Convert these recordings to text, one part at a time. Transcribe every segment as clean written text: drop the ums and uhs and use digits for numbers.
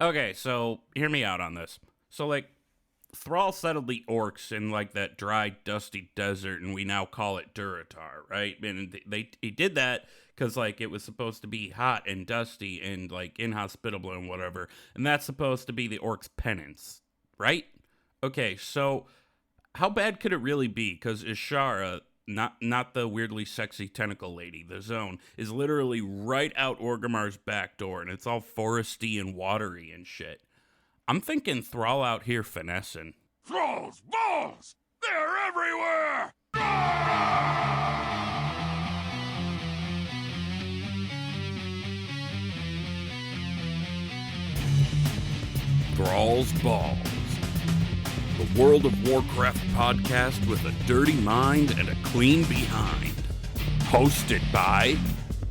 Okay, so hear me out on this. So, like, Thrall settled the orcs in, like, that dry, dusty desert, and we now call it Durotar, right? And he did that because, like, it was supposed to be hot and dusty and, like, inhospitable and whatever. And that's supposed to be the orcs' penance, right? Okay, so how bad could it really be? Because Azshara, not the weirdly sexy tentacle lady, the zone, is literally right out Orgrimmar's back door, and it's all foresty and watery and shit. I'm thinking Thrall out here finessing. Thrall's balls! They're everywhere! Thrall's Balls. The World of Warcraft podcast with a dirty mind and a clean behind. Hosted by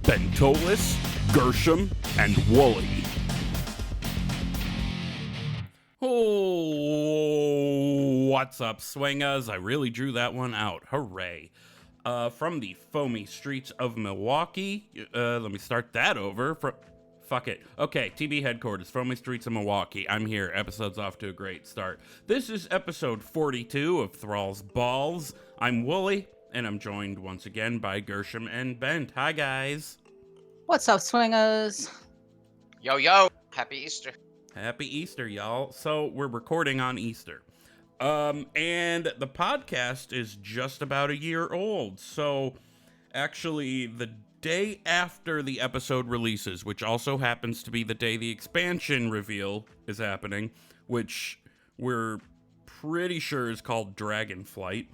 Bentolas, Gershom, and Wooly. Oh, what's up, swingers? I really drew that one out. Hooray. From the foamy streets of Milwaukee, let me start that over. Fuck it. Okay, TB headquarters, foamy streets of Milwaukee. I'm here. Episode's off to a great start. This is episode 42 of Thrall's Balls. I'm Wooly, and I'm joined once again by Gershom and Bent. Hi, guys. What's up, swingers? Yo, happy Easter. Happy Easter, y'all. So we're recording on Easter. And the podcast is just about a year old. So actually the day after the episode releases, which also happens to be the day the expansion reveal is happening, which we're pretty sure is called Dragonflight,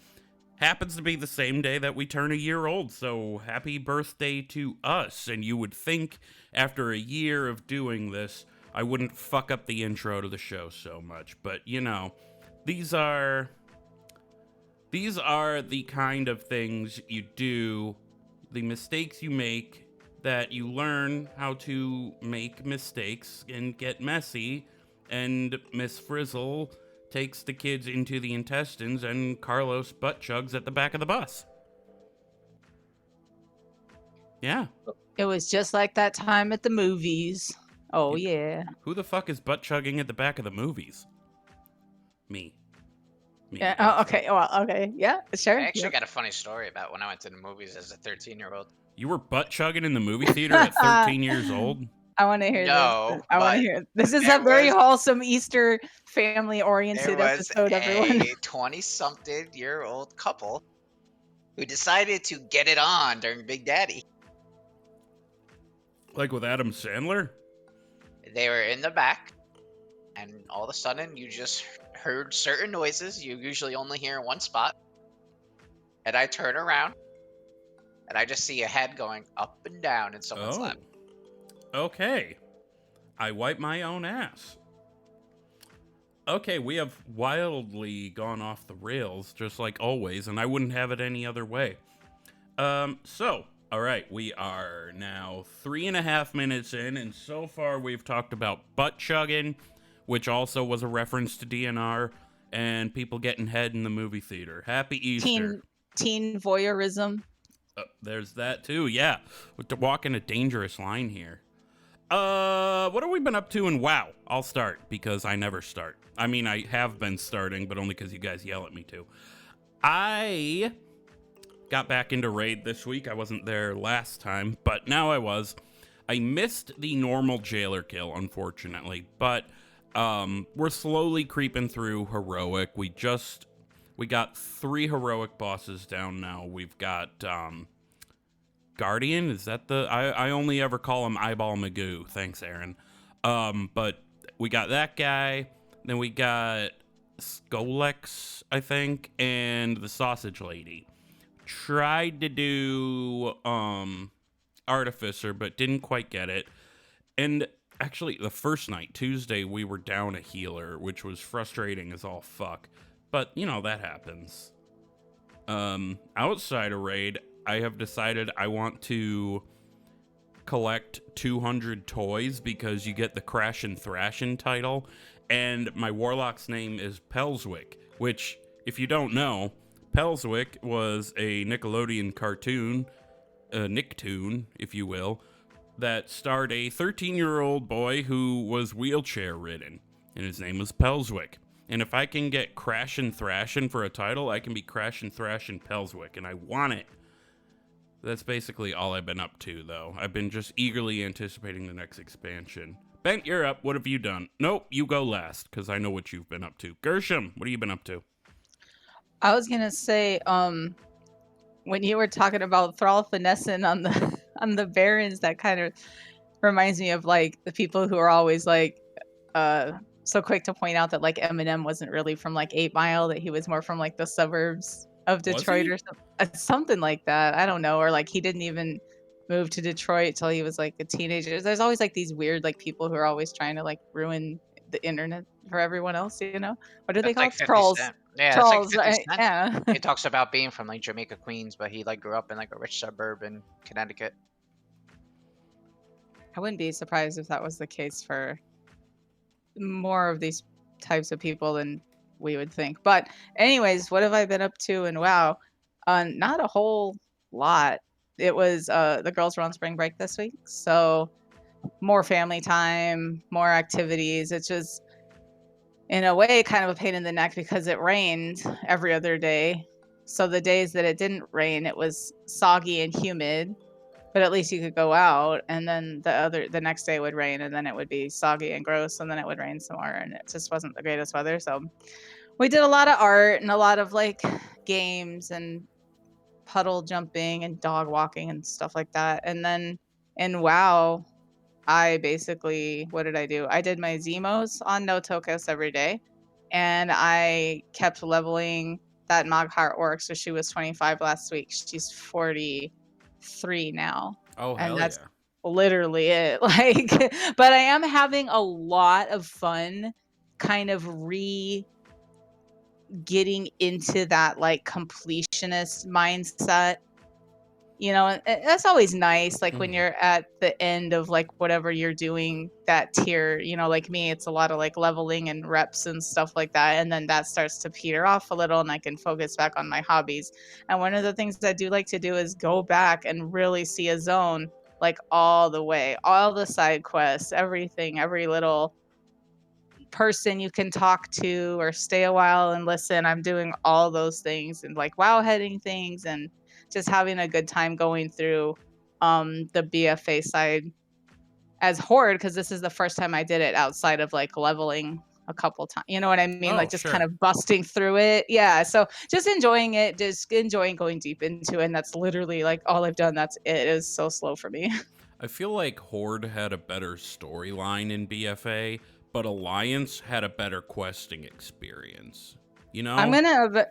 happens to be the same day that we turn a year old. So happy birthday to us. And you would think after a year of doing this, I wouldn't fuck up the intro to the show so much, but you know, these are the kind of things you do, the mistakes you make, that you learn how to make mistakes and get messy, and Miss Frizzle takes the kids into the intestines and Carlos butt chugs at the back of the bus. Yeah. It was just like that time at the movies. Oh, yeah. Who the fuck is butt chugging at the back of the movies? Me. Yeah. Oh, okay. Well, okay. Yeah, sure. I actually got a funny story about when I went to the movies as a 13-year-old. You were butt chugging in the movie theater at 13 years old? I want to hear No, this. I want to hear. This is a very wholesome Easter family-oriented episode, everyone. There was a 20-something-year-old couple who decided to get it on during Big Daddy. Like with Adam Sandler? They were in the back, and all of a sudden, you just heard certain noises you usually only hear in one spot. And I turn around, and I just see a head going up and down in someone's lap. Okay. I wipe my own ass. Okay, we have wildly gone off the rails, just like always, and I wouldn't have it any other way. All right, we are now 3.5 minutes in, and so far we've talked about butt chugging, which also was a reference to DNR, and people getting head in the movie theater. Happy Easter. Teen voyeurism. There's that too, yeah. We're walking a dangerous line here. What have we been up to in WoW? I'll start, because I never start. I mean, I have been starting, but only because you guys yell at me to. I got back into raid this week. I wasn't there last time, but now I was. I missed the normal jailer kill, unfortunately, but we're slowly creeping through heroic. We got 3 heroic bosses down now. We've got Guardian. Is that I only ever call him Eyeball Magoo. Thanks, Aaron. But we got that guy. Then we got Skolex, I think, and the Sausage Lady. Tried to do Artificer, but didn't quite get it. And actually, the first night, Tuesday, we were down a healer, which was frustrating as all fuck. But, you know, that happens. Outside of raid, I have decided I want to collect 200 toys because you get the Crash and Thrashin' title. And my warlock's name is Pelswick, which, if you don't know, Pelswick was a Nickelodeon cartoon, a Nicktoon, if you will, that starred a 13-year-old boy who was wheelchair ridden, and his name was Pelswick. And if I can get Crashin' Thrashin' for a title, I can be Crashin' Thrashin' Pelswick, and I want it. That's basically all I've been up to, though. I've been just eagerly anticipating the next expansion. Bent, you're up. What have you done? Nope, you go last, because I know what you've been up to. Gershom, what have you been up to? I was gonna say, when you were talking about Thrall finessing on the on the barons, that kind of reminds me of like the people who are always like so quick to point out that like Eminem wasn't really from like 8 Mile, that he was more from like the suburbs of Detroit or something like that. I don't know, or like he didn't even move to Detroit till he was like a teenager. There's always like these weird like people who are always trying to like ruin the internet for everyone else, you know? What are they called? Like 50 Trolls. Cent. Yeah, Trolls, it's like 50 right? Cent. Yeah. He talks about being from like Jamaica, Queens, but he like grew up in like a rich suburb in Connecticut. I wouldn't be surprised if that was the case for more of these types of people than we would think. But anyways, what have I been up to? And wow, not a whole lot. It was the girls were on spring break this week, so more family time, more activities. It's just in a way kind of a pain in the neck because it rained every other day. So the days that it didn't rain, it was soggy and humid, but at least you could go out. And then the next day it would rain, and then it would be soggy and gross, and then it would rain some more, and it just wasn't the greatest weather. So we did a lot of art and a lot of like games and puddle jumping and dog walking and stuff like that. And then in WoW, I basically, what did I do? I did my Zemos on No Tokus every day, and I kept leveling that Magheart orc. So she was 25 last week. She's 43 now. Oh, and hell that's yeah. literally it. Like, but I am having a lot of fun kind of getting into that like completionist mindset, you know. And that's always nice, like when you're at the end of like whatever you're doing, that tier, you know. Like me, it's a lot of like leveling and reps and stuff like that, and then that starts to peter off a little and I can focus back on my hobbies. And one of the things I do like to do is go back and really see a zone like all the way, all the side quests, everything, every little person you can talk to or stay a while and listen. I'm doing all those things and like wow heading things and just having a good time going through the BFA side as Horde, because this is the first time I did it outside of like leveling a couple times. You know what I mean? Oh, like just sure. kind of busting through it. Yeah. So just enjoying it, just enjoying going deep into it. And that's literally like all I've done. That's it. It is so slow for me. I feel like Horde had a better storyline in BFA, but Alliance had a better questing experience. You know? I'm gonna.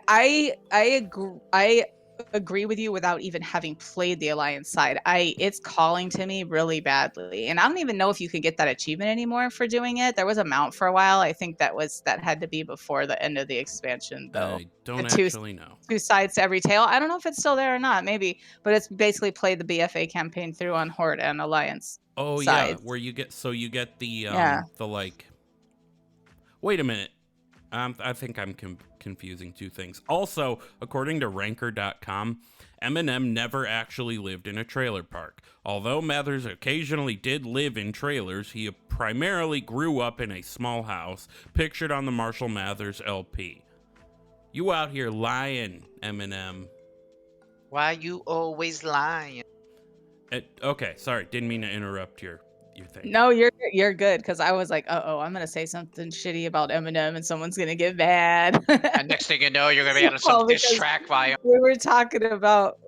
I agree with you without even having played the Alliance side. It's calling to me really badly, and I don't even know if you can get that achievement anymore for doing it. There was a mount for a while. I think that had to be before the end of the expansion, though. I don't The actually know. 2 sides to every tail. I don't know if it's still there or not. Maybe, but it's basically played the BFA campaign through on Horde and Alliance. Oh sides. yeah, where you get the Yeah. the like. Wait a minute. I think I'm confusing two things. Also, according to Ranker.com, Eminem never actually lived in a trailer park. Although Mathers occasionally did live in trailers, he primarily grew up in a small house pictured on the Marshall Mathers LP. You out here lying, Eminem. Why you always lying? Okay, sorry, didn't mean to interrupt your thing. No, you're good, because I was like, I'm gonna say something shitty about Eminem and someone's gonna get mad. And next thing you know, you're gonna be on some diss track by him. We were talking about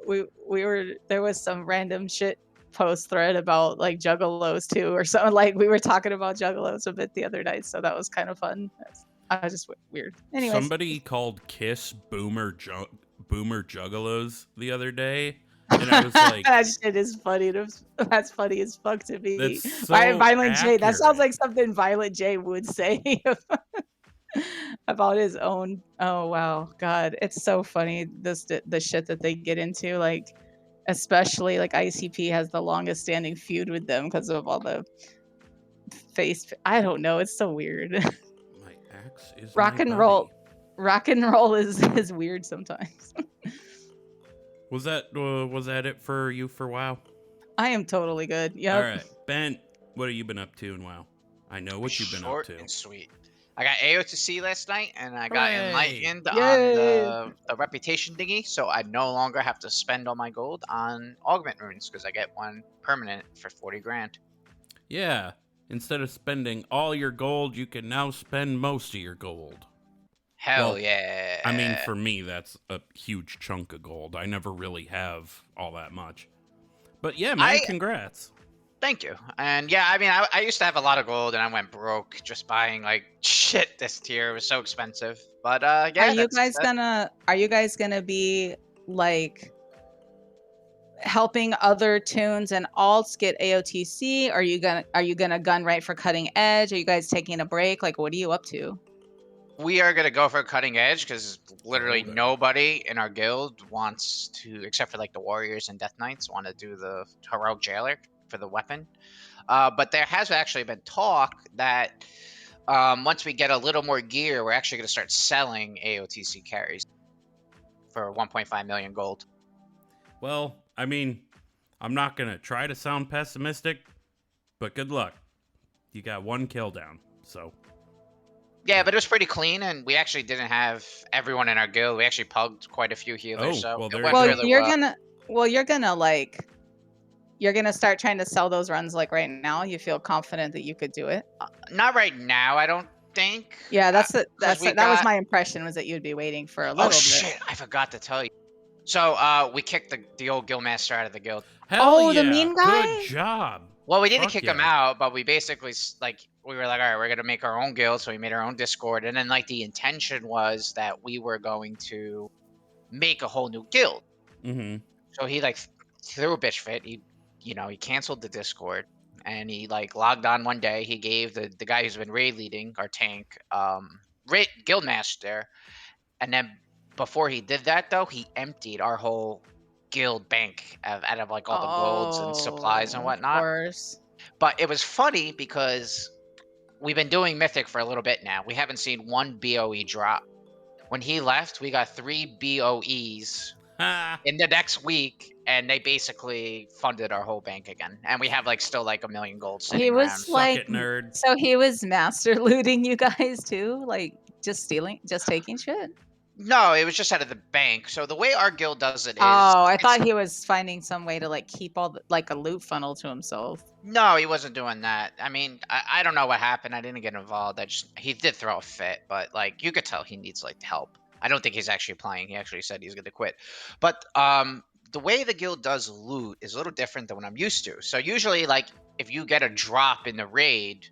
there was some random shit post thread about like juggalos too or something. Like we were talking about juggalos a bit the other night, so that was kind of fun. I was just weird. Anyways, Somebody called Kiss boomer juggalos the other day. And I was like, that shit is funny. That's funny as fuck to me. That's so Violent J. That sounds accurate. like something Violent J would say about his own. Oh wow, God, it's so funny. The shit that they get into, like especially like ICP has the longest standing feud with them because of all the face. I don't know. It's so weird. My axe is Rock my and roll. buddy. Rock and roll is weird sometimes. Was that it for you for WoW? I am totally good. Yep. All right, Ben, what have you been up to and WoW? I know what you've been up Short to. and sweet. I got AO2C last night, and I got Hooray! enlightened on Yay! the reputation thingy, so I no longer have to spend all my gold on augment runes because I get one permanent for 40 grand. Yeah, instead of spending all your gold, you can now spend most of your gold. Hell Well, yeah! I mean, for me, that's a huge chunk of gold. I never really have all that much. But yeah, man, congrats. Thank you. And yeah, I mean, I used to have a lot of gold, and I went broke just buying like shit this tier. It was so expensive. But yeah, Are you guys gonna be like helping other tunes and alts get AOTC? Are you gonna gun right for cutting edge? Are you guys taking a break? Like, what are you up to? we are gonna go for cutting edge because literally Okay. nobody in our guild wants to, except for like the warriors and death knights, want to do the heroic jailer for the weapon. But there has actually been talk that once we get a little more gear, we're actually gonna start selling AOTC carries for 1.5 million gold. Well, I mean, I'm not going to try to sound pessimistic, but good luck. You got one kill down, so. Yeah, but it was pretty clean, and we actually didn't have everyone in our guild. We actually pugged quite a few healers, Oh, so well, it there went you go. really well. You're gonna start trying to sell those runs like right now. You feel confident that you could do it? Not right now, I don't think. Yeah, that was got- my impression, was that you'd be waiting for a little Oh bit. shit! I forgot to tell you. So we kicked the old guildmaster out of the guild. Hell Oh, yeah. the mean guy? Good job. Well, we didn't Fuck kick him yeah. out, but we basically we were like, all right, we're gonna make our own guild, so we made our own Discord, and then like the intention was that we were going to make a whole new guild. Mm-hmm. So he like threw a bitch fit. He canceled the Discord, and he like logged on one day. He gave the guy who's been raid leading our tank raid guildmaster, and then before he did that though, he emptied our whole guild bank out of like all the golds and supplies and Of whatnot. course. But it was funny because we've been doing Mythic for a little bit now. We haven't seen one BOE drop. When he left, we got 3 BOEs Ha! in the next week, and they basically funded our whole bank again. And we have like still like 1 million gold sitting He around. was Suck like, it, nerd. so he was master looting you guys too, like just taking shit. No, it was just out of the bank. So the way our guild does it is. Oh, I thought he was finding some way to like keep like a loot funnel to himself. No, he wasn't doing that. I mean, I don't know what happened. I didn't get involved. He did throw a fit, but like you could tell he needs like help. I don't think he's actually playing. He actually said he's going to quit. But the way the guild does loot is a little different than what I'm used to. So usually, like if you get a drop in the raid,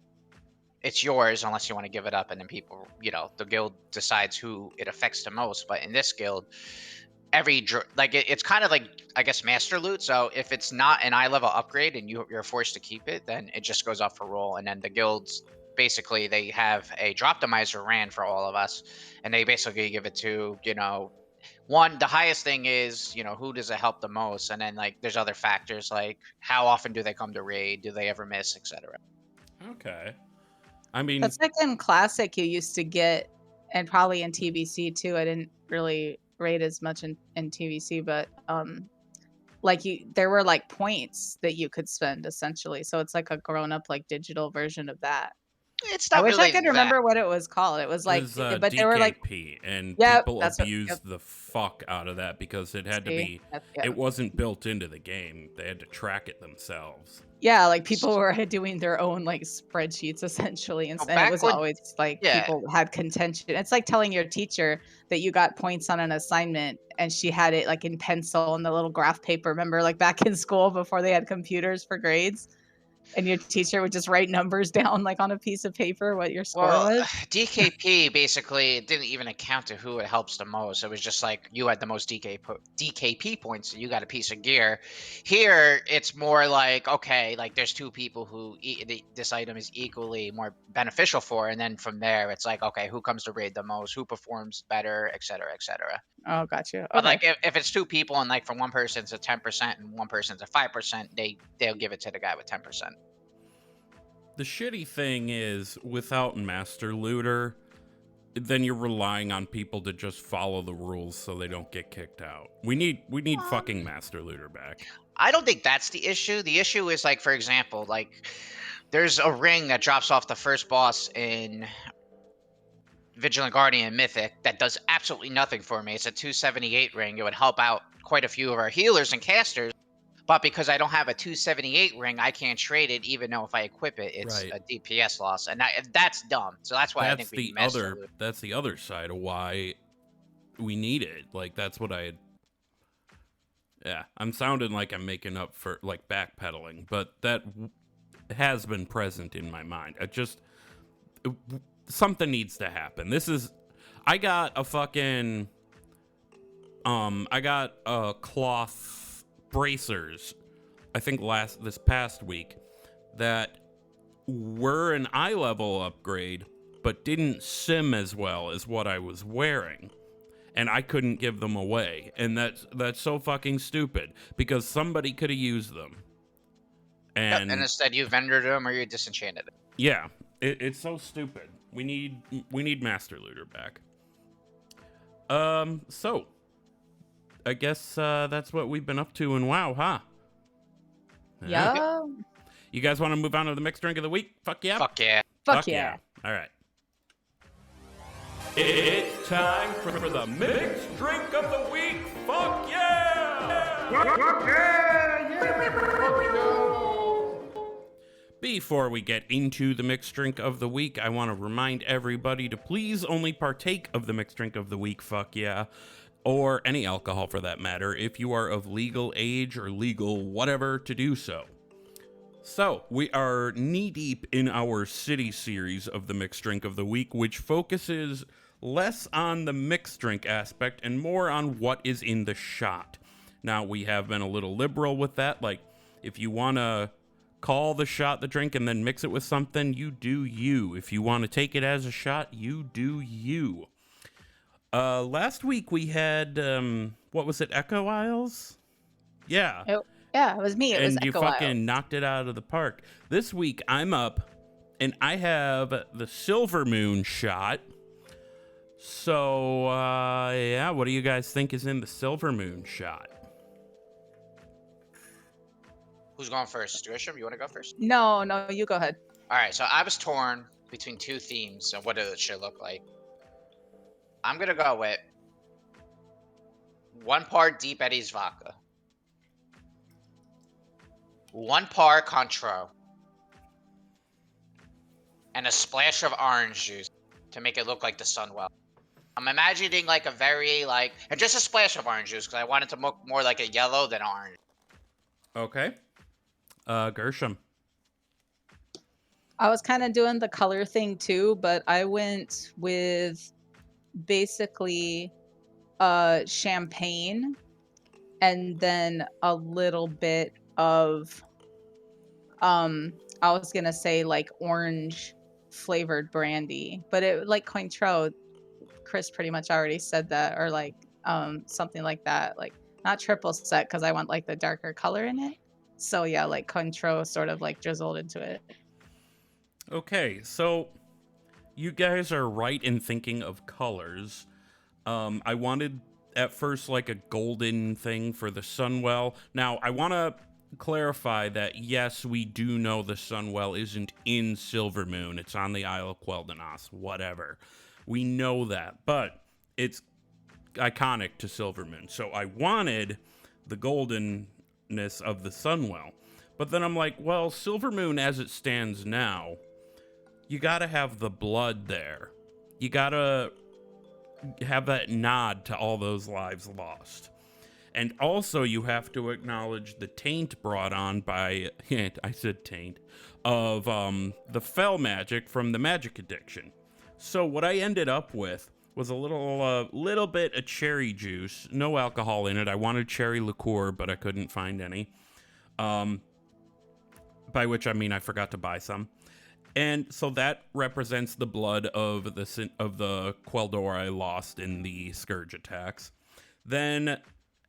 it's yours unless you want to give it up, and then people, the guild decides who it affects the most. But in this guild, it's kind of like, I guess, master loot. So if it's not an eye level upgrade and you're forced to keep it, then it just goes up for roll. And then the guilds basically, they have a droptimizer ran for all of us, and they basically give it to the highest thing is who does it help the most, and then like there's other factors like how often do they come to raid, do they ever miss, etc. Okay. I mean, That's like in Classic you used to get, and probably in TBC too. I didn't really raid as much in TBC, but there were like points that you could spend essentially. So it's like a grown up like digital version of that. It's not I wish really I could remember what it was called. It was like, it was, but DKP, they were like, and Yep, people that's what- abused yep. the fuck out of that because it had to see, be. yeah. It wasn't built into the game. They had to track it themselves. Yeah, like people were doing their own like spreadsheets essentially, and it was always like people had contention. It's like telling your teacher that you got points on an assignment and she had it like in pencil and the little graph paper. Remember, like back in school before they had computers for grades, and your teacher would just write numbers down like on a piece of paper what your score was. DKP basically didn't even account to who it helps the most. It was just like you had the most DKP points, so you got a piece of gear. Here, it's more like, okay, like there's two people who this item is equally more beneficial for, and then from there, it's like, okay, who comes to raid the most, who performs better, etc., etc. Oh, gotcha. Okay. But like if it's two people and like from one person's a 10% and one person's a 5%, they'll give it to the guy with 10%. The shitty thing is, without Master Looter, then you're relying on people to just follow the rules so they don't get kicked out. We need fucking Master Looter back. I don't think that's the issue. The issue is, like, for example, like, there's a ring that drops off the first boss in Vigilant Guardian Mythic that does absolutely nothing for me. It's a 278 ring. It would help out quite a few of our healers and casters. But because I don't have a 278 ring, I can't trade it, even though if I equip it, it's Right. a DPS loss. And that's dumb. So that's why I think we messed with it. That's the other side of why we need it. Like, that's what yeah, I'm sounding like I'm making up for, like, backpedaling, but that has been present in my mind. Something needs to happen. I got a fucking, I got cloth bracers, I think this past week, that were an eye level upgrade, but didn't sim as well as what I was wearing. And I couldn't give them away. And that's so fucking stupid, because somebody could have used them. And instead you vendored them or you disenchanted it. Yeah, it's so stupid. We need Master Looter back. So I guess that's what we've been up to in WoW, huh? Yeah. You guys want to move on to the mixed drink of the week? Fuck yeah. Fuck yeah. Fuck yeah. All right. It's time for the mixed drink of the week. Fuck yeah! Fuck yeah! Before we get into the mixed drink of the week, I want to remind everybody to please only partake of the mixed drink of the week, fuck yeah, or any alcohol for that matter, if you are of legal age or legal whatever to do so. So, we are knee-deep in our city series of the mixed drink of the week, which focuses less on the mixed drink aspect and more on what is in the shot. Now, we have been a little liberal with that, like, if you want to call the shot the drink and then mix it with something, you do you. If you want to take it as a shot, you do you. Last week we had, what was it, Echo Isles? Yeah. Yeah, it was me. It was and you Echo fucking Isles. knocked it out of the park. This week I'm up and I have the Silvermoon shot. So, yeah, what do you guys think is in the Silvermoon shot? Who's going first? Grisham, you want to go first? No, you go ahead. All right, so I was torn between two themes of what it should look like. I'm going to go with 1 part Deep Eddy's vodka, 1 part Contro, and a splash of orange juice to make it look like the sunwell. I'm imagining like a very and just a splash of orange juice because I want it to look more like a yellow than orange. Okay. Gershom. I was kind of doing the color thing too, but I went with basically champagne and then a little bit of I was gonna say like orange flavored brandy, but it like Cointreau, Chris pretty much already said that, or like something like that, like not triple sec because I want like the darker color in it. So yeah, like Cointreau sort of like drizzled into it. Okay, so you guys are right in thinking of colors. I wanted at first like a golden thing for the sunwell. Now, I want to clarify that yes, we do know the sunwell isn't in Silvermoon. It's on the Isle of Quel'Danas, whatever. We know that, but it's iconic to Silvermoon. So I wanted the goldenness of the sunwell. But then I'm like, well, Silvermoon as it stands now, you gotta have the blood there. You gotta have that nod to all those lives lost. And also you have to acknowledge the taint brought on by, I said taint, of the fell magic from the magic addiction. So what I ended up with was a little bit of cherry juice, no alcohol in it. I wanted cherry liqueur, but I couldn't find any. By which I mean I forgot to buy some. And so that represents the blood of the Quel'Dor I lost in the Scourge attacks. Then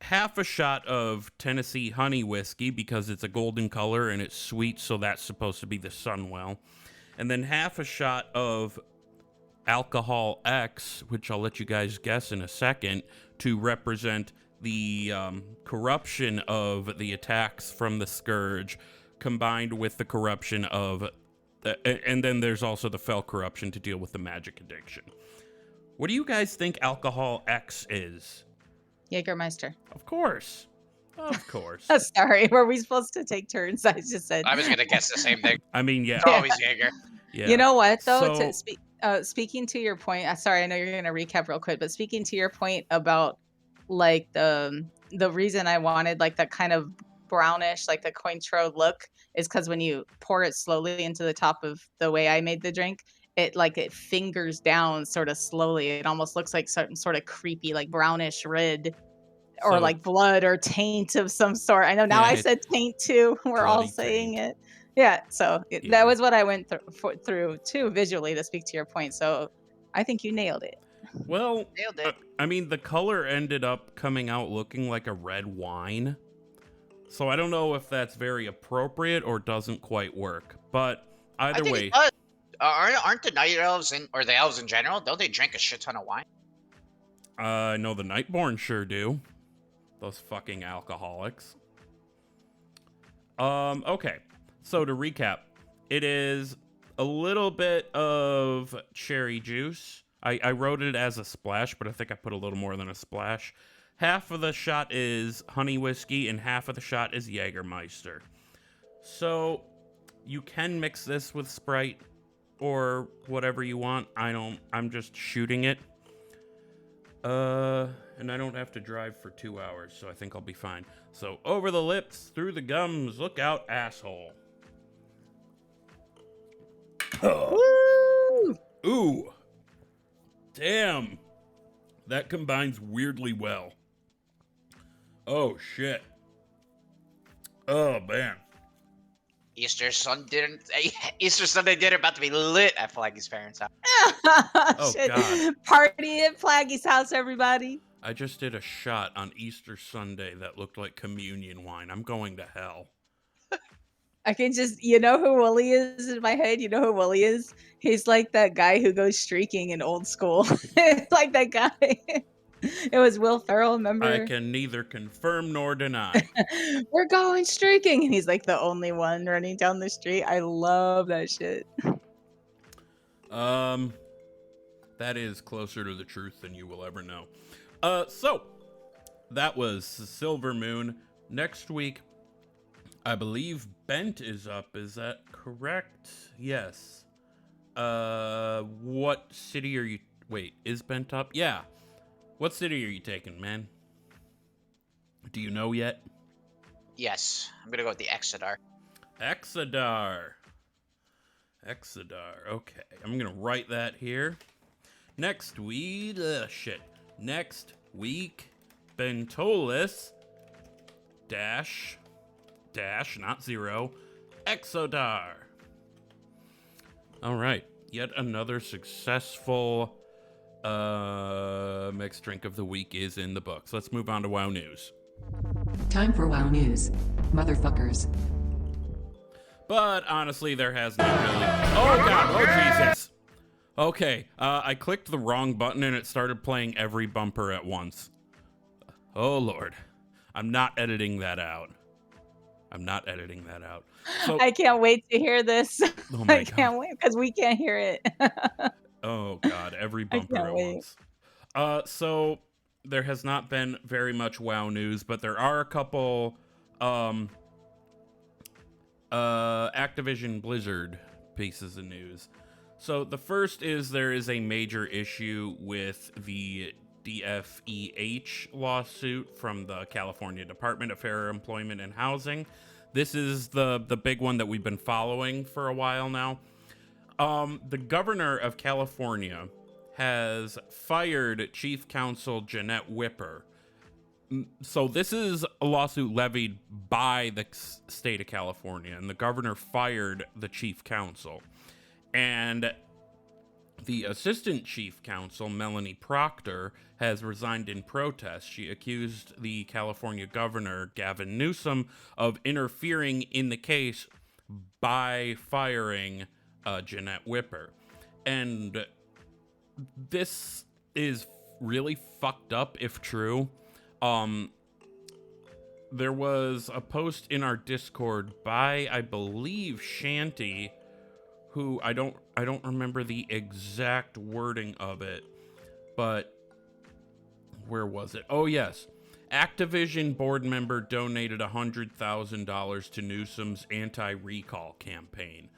half a shot of Tennessee honey whiskey because it's a golden color and it's sweet, so that's supposed to be the sunwell. And then half a shot of Alcohol X, which I'll let you guys guess in a second, to represent the corruption of the attacks from the scourge combined with the corruption of and then there's also the fell corruption to deal with the magic addiction. What do you guys think alcohol X is? Jägermeister. Of course. Of course. Sorry, were we supposed to take turns? I just said. I was gonna guess the same thing. I mean, yeah. Always Jaeger. Yeah. You know what, though? So- Speaking to your point, sorry, I know you're going to recap real quick, but speaking to your point about like the reason I wanted like that kind of brownish, like the Cointreau look, is because when you pour it slowly into the top of the way I made the drink, it fingers down sort of slowly. It almost looks like some sort of creepy, like brownish red, or So- like blood or taint of some sort. I know now Yeah, I said taint too. We're all bloody saying taint. it. Yeah, so Yeah. that was what I went through too visually to speak to your point. So I think you nailed it. Well, Nailed it. I mean, the color ended up coming out looking like a red wine. So I don't know if that's very appropriate or doesn't quite work. But I either think way, it does. Aren't the night elves or the elves in general? Don't they drink a shit ton of wine? I know the Nightborn sure do. Those fucking alcoholics. Okay. So to recap, it is a little bit of cherry juice. I wrote it as a splash, but I think I put a little more than a splash. Half of the shot is honey whiskey, and half of the shot is Jägermeister. So you can mix this with Sprite or whatever you want. I'm just shooting it. And I don't have to drive for 2 hours, so I think I'll be fine. So over the lips, through the gums, look out, asshole. Woo! Ooh. Damn. That combines weirdly well. Oh, shit. Oh, man. Easter Sunday dinner about to be lit at Flaggy's parents' house. Oh, Shit. God. Party at Plaggy's house, everybody. I just did a shot on Easter Sunday that looked like communion wine. I'm going to hell. I can just, you know who Wooly is in my head? You know who Wooly is? He's like that guy who goes streaking in old school. It's like that guy. It was Will Ferrell, remember? I can neither confirm nor deny. We're going streaking. And he's like the only one running down the street. I love that shit. That is closer to the truth than you will ever know. So that was Silvermoon. Next week, I believe Bent is up. Is that correct? Yes. What city are you? Wait, is Bent up? Yeah. What city are you taking, man? Do you know yet? Yes, I'm gonna go with the Exodar. Exodar. Okay, I'm gonna write that here. Next week, Next week, Bentolas dash, not zero, Exodar. All right, yet another successful mixed drink of the week is in the books. Let's move on to WoW News. Time for WoW News. Motherfuckers. But honestly, there has not really. Oh god! Oh Jesus! Okay, I clicked the wrong button and it started playing every bumper at once. Oh lord, I'm not editing that out. So, I can't wait to hear this. oh my I can't wait because we can't hear it. Oh god, every bumper can't at wait. once. So there has not been very much WoW news, but there are a couple Activision Blizzard pieces of news. So the first is there is a major issue with the DFEH lawsuit from the California Department of Fair Employment and Housing. This is the big one that we've been following for a while now. The governor of California has fired Chief Counsel Jeanette Whipper. So this is a lawsuit levied by the state of California, and the governor fired the chief counsel. And the assistant chief counsel, Melanie Proctor, has resigned in protest. She accused the California governor, Gavin Newsom, of interfering in the case by firing Jeanette Whipper. And this is really fucked up if true. There was a post in our Discord by, I believe, Shanty, who I don't remember the exact wording of it, but where was it? Oh yes, Activision board member donated $100,000 to Newsom's anti-recall campaign.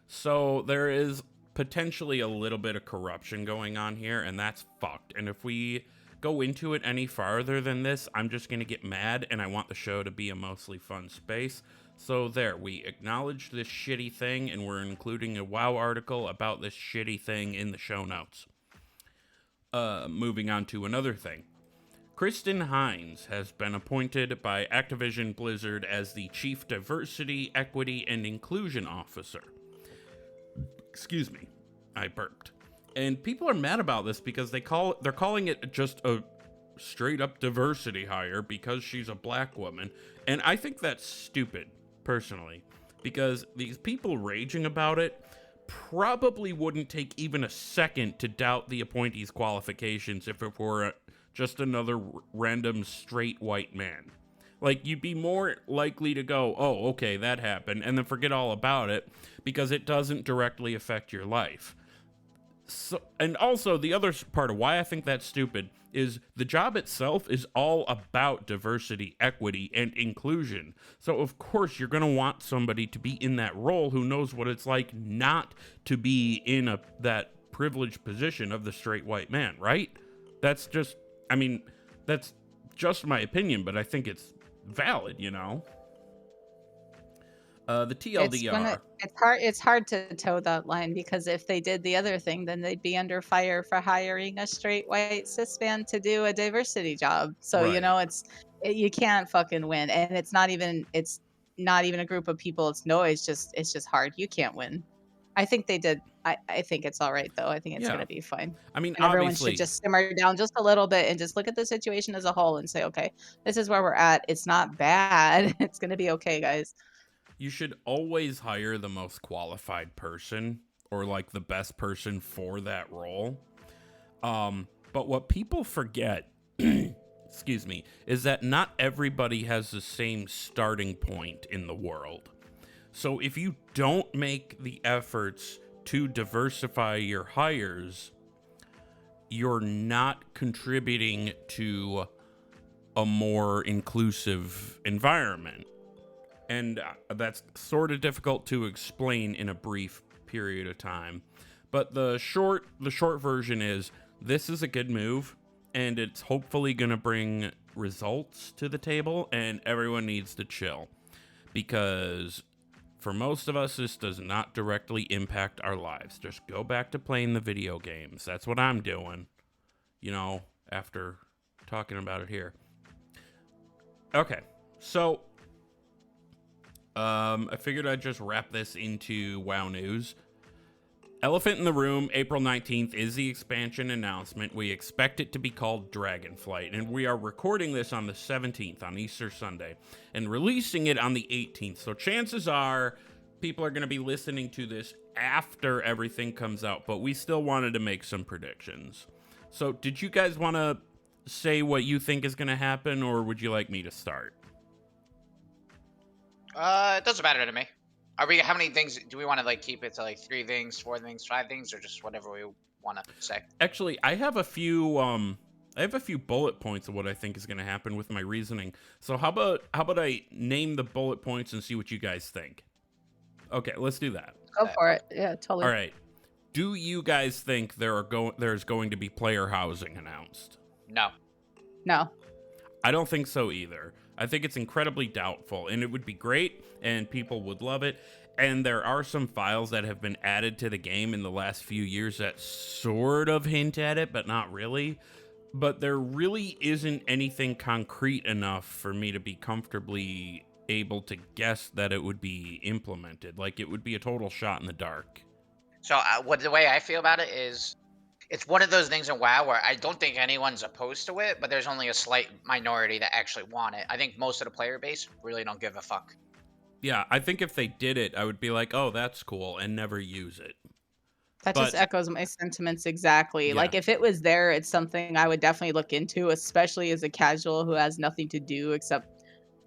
So there is potentially a little bit of corruption going on here, and that's fucked. And if we go into it any farther than this, I'm just gonna get mad, and I want the show to be a mostly fun space. So there, we acknowledge this shitty thing, and we're including a WoW article about this shitty thing in the show notes. Moving on to another thing. Kristen Hines has been appointed by Activision Blizzard as the Chief Diversity, Equity, and Inclusion Officer. Excuse me, I burped. And people are mad about this because they're calling it just a straight up diversity hire because she's a black woman. And I think that's stupid, personally, because these people raging about it probably wouldn't take even a second to doubt the appointee's qualifications if it were just another random straight white man. Like, you'd be more likely to go, oh, okay, that happened, and then forget all about it because it doesn't directly affect your life. So, and also, the other part of why I think that's stupid is the job itself is all about diversity, equity, and inclusion. So, of course, you're going to want somebody to be in that role who knows what it's like not to be in that privileged position of the straight white man, right? That's just, I mean, that's just my opinion, but I think it's valid, you know? The TLDR. It's hard to toe that line because if they did the other thing, then they'd be under fire for hiring a straight white cis man to do a diversity job. So Right. you know, you can't fucking win, and it's not even a group of people. It's just hard. You can't win. I think they did. I think it's all right though. I think it's gonna be fine. I mean, And everyone obviously, should just simmer down just a little bit and just look at the situation as a whole and say, okay, this is where we're at. It's not bad. It's gonna be okay, guys. you should always hire the most qualified person or like the best person for that role. But what people forget, excuse me, is that not everybody has the same starting point in the world. So if you don't make the efforts to diversify your hires, you're not contributing to a more inclusive environment. And that's sort of difficult to explain in a brief period of time. But the short version is this is a good move, and it's hopefully going to bring results to the table, and everyone needs to chill. Because for most of us, this does not directly impact our lives. Just go back to playing the video games. That's what I'm doing, you know, after talking about it here. Okay, so I figured I'd just wrap this into WoW news. Elephant in the Room, April 19th is the expansion announcement. We expect it to be called Dragonflight, and we are recording this on the 17th, on Easter Sunday, and releasing it on the 18th. So chances are people are going to be listening to this after everything comes out, but we still wanted to make some predictions. So did you guys want to say what you think is going to happen, or would you like me to start? It doesn't matter to me. How many things do we want to like keep it to, like 3 things, 4 things, 5 things, or just whatever we want to say? Actually, I have a few bullet points of what I think is going to happen with my reasoning. So how about I name the bullet points and see what you guys think? Okay, let's do that. Go for it. Yeah, totally. All right. Do you guys think there's going to be player housing announced? No. No. I don't think so either. I think it's incredibly doubtful, and it would be great, and people would love it. And there are some files that have been added to the game in the last few years that sort of hint at it, but not really. But there really isn't anything concrete enough for me to be comfortably able to guess that it would be implemented. Like, it would be a total shot in the dark. So the way I feel about it is, it's one of those things in WoW where I don't think anyone's opposed to it, but there's only a slight minority that actually want it. I think most of the player base really don't give a fuck. Yeah, I think if they did it, I would be like, oh, that's cool, and never use it. That just But echoes my sentiments exactly. yeah, Like if it was there, it's something I would definitely look into, especially as a casual who has nothing to do except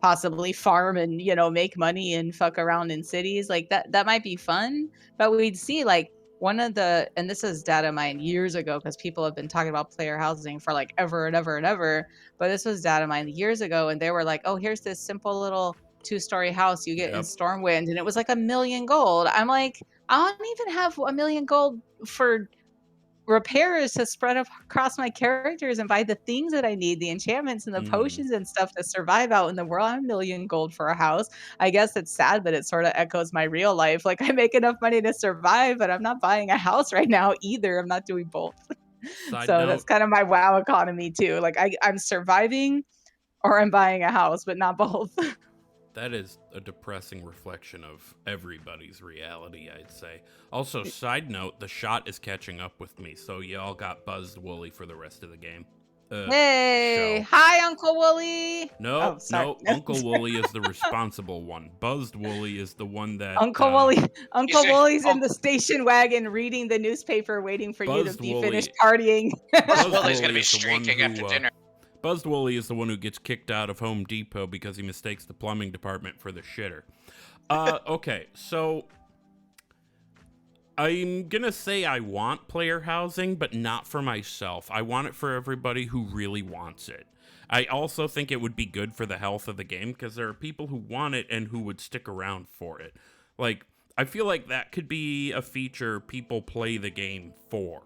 possibly farm and, make money and fuck around in cities. Like that might be fun, but we'd see like one of the and this is data mine years ago because people have been talking about player housing for like ever and ever and ever, but this was data mine years ago and they were like, "Oh, here's this simple little two-story house you get in yep. Stormwind," and it was like 1,000,000 gold. I'm like, I don't even have 1,000,000 gold for repairs to spread across my characters and buy the things that I need, the enchantments and the Mm. potions and stuff to survive out in the world. I'm 1,000,000 gold for a house. I guess it's sad, but it sort of echoes my real life. Like I make enough money to survive, but I'm not buying a house right now either. I'm not doing both. Side So that's note, kind of my WoW economy too. Like I'm surviving or I'm buying a house, but not both. that is a depressing reflection of everybody's reality, I'd say. Also, side note, the shot is catching up with me, so y'all got buzzed woolly for the rest of the game. Hey, Show. hi, Uncle Wooly. No, Oh, sorry. no, Uncle Wooly is the responsible one. Buzzed Wooly is the one that Uncle Wooly, Uncle say, Wooly's in "Oh." the station wagon reading the newspaper, waiting for you to Buzzed be Wooly- finished partying. Buzzed Willie's gonna Wooly be is the one streaking after who, dinner. Buzzed Wooly is the one who gets kicked out of Home Depot because he mistakes the plumbing department for the shitter. Okay, so I'm gonna say I want player housing, but not for myself. I want it for everybody who really wants it. I also think it would be good for the health of the game because there are people who want it and who would stick around for it. Like, I feel like that could be a feature people play the game for,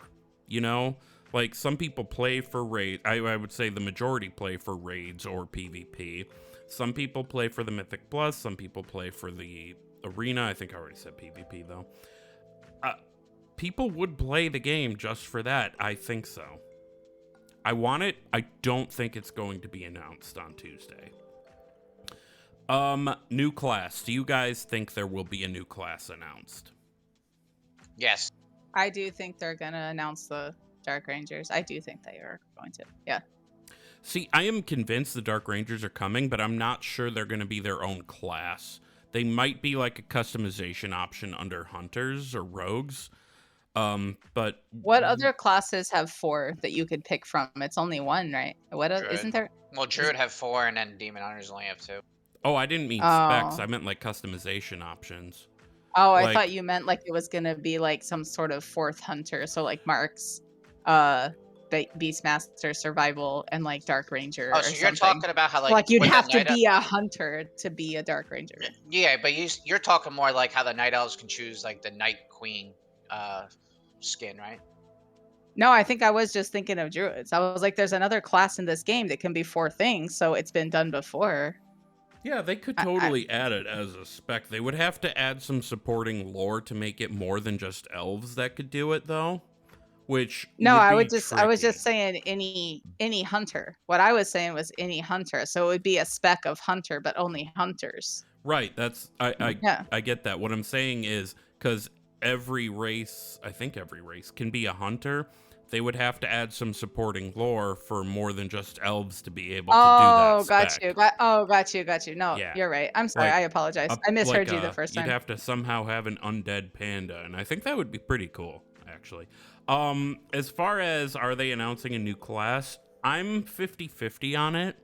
you know? Like, some people play for raids. I would say the majority play for raids or PvP. Some people play for the Mythic Plus. Some people play for the arena. I think I already said PvP, though. People would play the game just for that. I think so. I want it. I don't think it's going to be announced on Tuesday. New class. Do you guys think there will be a new class announced? Yes. I do think they're gonna announce the Dark Rangers. I do think they are going to. Yeah. See, I am convinced the Dark Rangers are coming, but I'm not sure they're going to be their own class. They might be like a customization option under hunters or rogues. But What other classes have 4 that you could pick from? It's only one, right? Druid. Isn't there? Well, Druid have 4, and then Demon Hunters only have 2. oh, I didn't mean specs. I meant like customization options. Oh, I Like- thought you meant like it was gonna be like some sort of 4th hunter. So like Marks, Beastmaster, Survival, and like Dark Ranger. Oh, or so you're something. talking about how like Like you'd with the have to Night be a hunter to be a Dark Ranger. Yeah, but you're talking more like how the Night Elves can choose like the Night Queen skin, right? No, I think I was just thinking of druids. I was like, there's another class in this game that can be 4 things, so it's been done before. Yeah, they could I- totally add it as a spec. They would have to add some supporting lore to make it more than just elves that could do it, though. Which No, would I be was just tricky. saying any hunter. What I was saying was any hunter. So it would be a spec of hunter, but only hunters. Right. That's Yeah. I get that. What I'm saying is because every race, I think every race can be a hunter. They would have to add some supporting lore for more than just elves to be able to do that. Oh, got spec. you. Got you. No, Yeah. you're right. I'm sorry. Like, I apologize. I misheard you the first You'd time. have to somehow have an undead panda, and I think that would be pretty cool, actually. As far as are they announcing a new class, I'm 50-50 on it,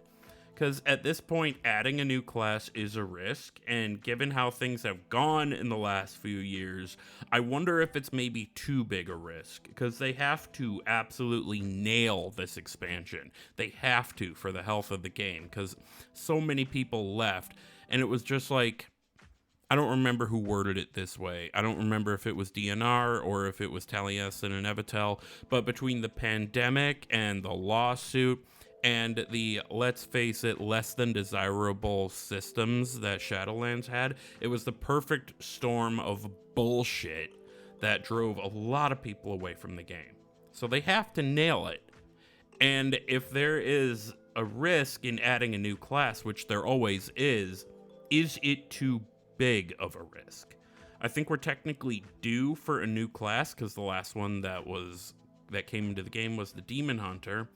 because at this point, adding a new class is a risk, and given how things have gone in the last few years, I wonder if it's maybe too big a risk, because they have to absolutely nail this expansion. They have to for the health of the game, because so many people left, and it was just like, I don't remember who worded it this way. I don't remember if it was DNR or if it was Taliesin and Evitel, but between the pandemic and the lawsuit and the, let's face it, less than desirable systems that Shadowlands had, it was the perfect storm of bullshit that drove a lot of people away from the game. So they have to nail it. And if there is a risk in adding a new class, which there always is it too big of a risk? I think we're technically due for a new class because the last one that came into the game was the Demon Hunter,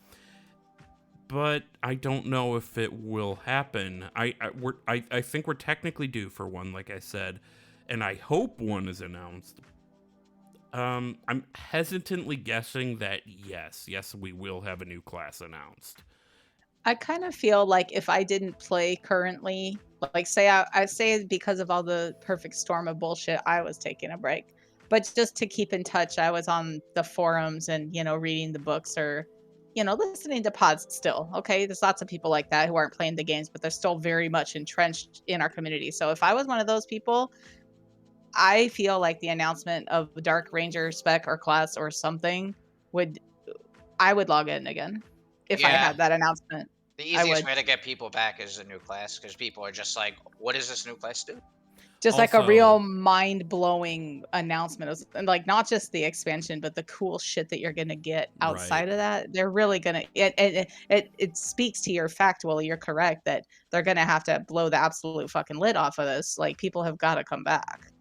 but I don't know if it will happen. I think we're technically due for one, like I said, and I hope one is announced. I'm hesitantly guessing that yes, we will have a new class announced. I kind of feel like if I didn't play currently, like say I say because of all the perfect storm of bullshit, I was taking a break. But just to keep in touch, I was on the forums and, reading the books or, listening to pods still. Okay. There's lots of people like that who aren't playing the games, but they're still very much entrenched in our community. So if I was one of those people, I feel like the announcement of Dark Ranger spec or class or something I would log in again if I Yeah, had that announcement. the I easiest would. way to get people back is a new class because people are just like, "What does this new class do?" Just like a Also- real mind-blowing announcement. And like not just the expansion, but the cool shit that you're gonna get outside Right. of that. They're really gonna it speaks to your fact, Willie. You're correct that they're gonna have to blow the absolute fucking lid off of this. Like people have got to come back.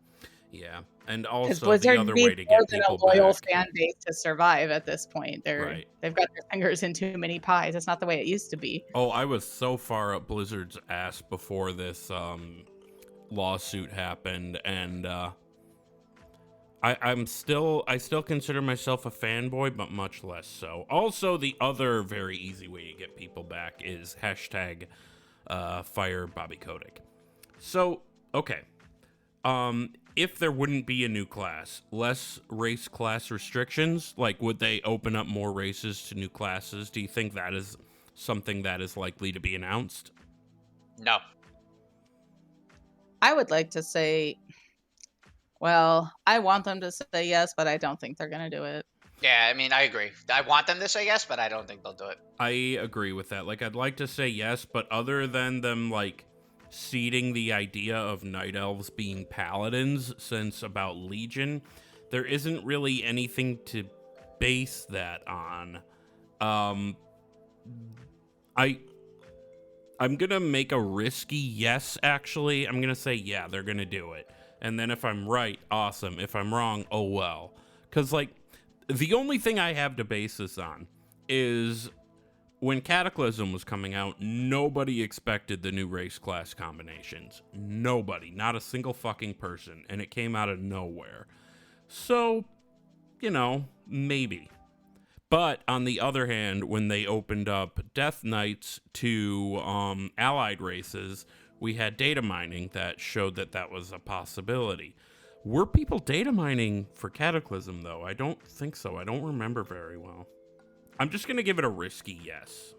Yeah. And Because also the Blizzard other way needs to more get than people a loyal back. fan base to survive at this point. Right. They've got their fingers in too many pies. It's not the way it used to be. Oh, I was so far up Blizzard's ass before this lawsuit happened, and I still consider myself a fanboy, but much less so. Also, the other very easy way to get people back is hashtag fire Bobby Kotick. So, okay. If there wouldn't be a new class, less race class restrictions, like would they open up more races to new classes? Do you think that is something that is likely to be announced? No. I would like to say, well, I want them to say yes, but I don't think they're going to do it. Yeah, I mean, I agree. I want them to say yes, but I don't think they'll do it. I agree with that. Like, I'd like to say yes, but other than them, like, seeding the idea of night elves being paladins since about Legion, there isn't really anything to base that on. I'm gonna make a risky yes, actually. I'm gonna say, yeah, they're gonna do it. And then if I'm right, awesome. If I'm wrong, oh well. Because, like, the only thing I have to base this on is when Cataclysm was coming out, nobody expected the new race class combinations. Nobody. Not a single fucking person. And it came out of nowhere. So, maybe. But on the other hand, when they opened up Death Knights to allied races, we had data mining that showed that that was a possibility. Were people data mining for Cataclysm, though? I don't think so. I don't remember very well. I'm just going to give it a risky yes.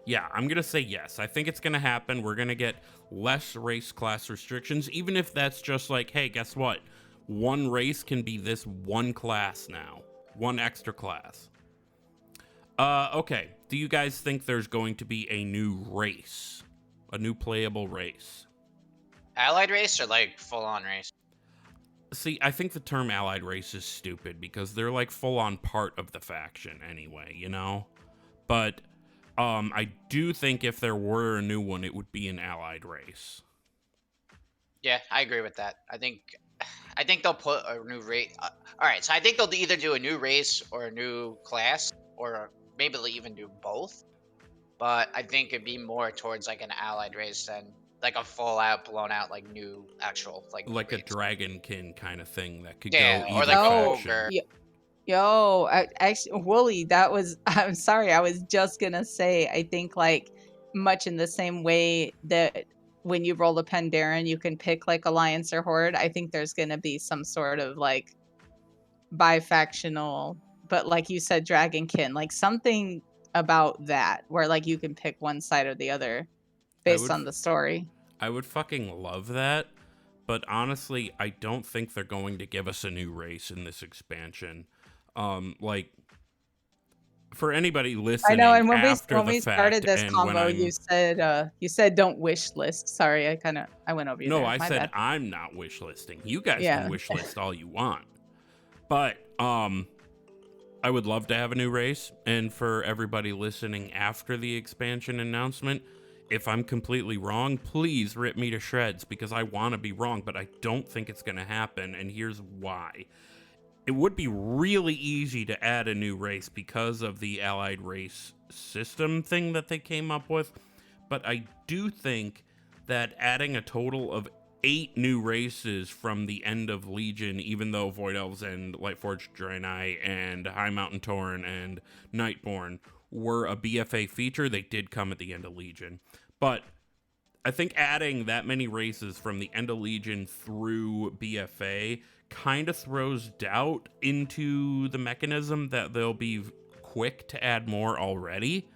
Yeah, I'm going to say yes. I think it's going to happen. We're going to get less race class restrictions, even if that's just like, hey, guess what? One race can be this one class now. One extra class. Okay. Do you guys think there's going to be a new race? A new playable race? Allied race or like full on race? See, I think the term allied race is stupid because they're like full on part of the faction anyway, But I do think if there were a new one, it would be an allied race. Yeah, I agree with that. I think they'll put a new race. All right, so I think they'll either do a new race or a new class, or maybe they'll even do both. But I think it'd be more towards like an allied race than like a full out, blown out, like new actual like a race. dragonkin kind of thing that could Yeah, go or either like a faction. ogre. Yo, actually, Wooly, I'm sorry, I was just gonna say, I think like much in the same way that when you roll a Pandaren, you can pick like Alliance or Horde. I think there's gonna be some sort of like bifactional, but like you said, Dragonkin, like something about that where like you can pick one side or the other based on the story. I would fucking love that, but honestly, I don't think they're going to give us a new race in this expansion. Like, for anybody listening, I know, and when after we started this combo, you said don't wish list. Sorry, I went over you. No, there. I My said bad. I'm not wish listing. You guys Yeah. can wish list all you want, but I would love to have a new race. And for everybody listening after the expansion announcement, if I'm completely wrong, please rip me to shreds because I want to be wrong, but I don't think it's going to happen. And here's why. It would be really easy to add a new race because of the allied race system thing that they came up with. But I do think that adding a total of 8 new races from the end of Legion, even though Void Elves and Lightforged Draenei and High Mountain Tauren and Nightborn were a BFA feature. They did come at the end of Legion. But I think adding that many races from the end of Legion through BFA kind of throws doubt into the mechanism that they'll be quick to add more already.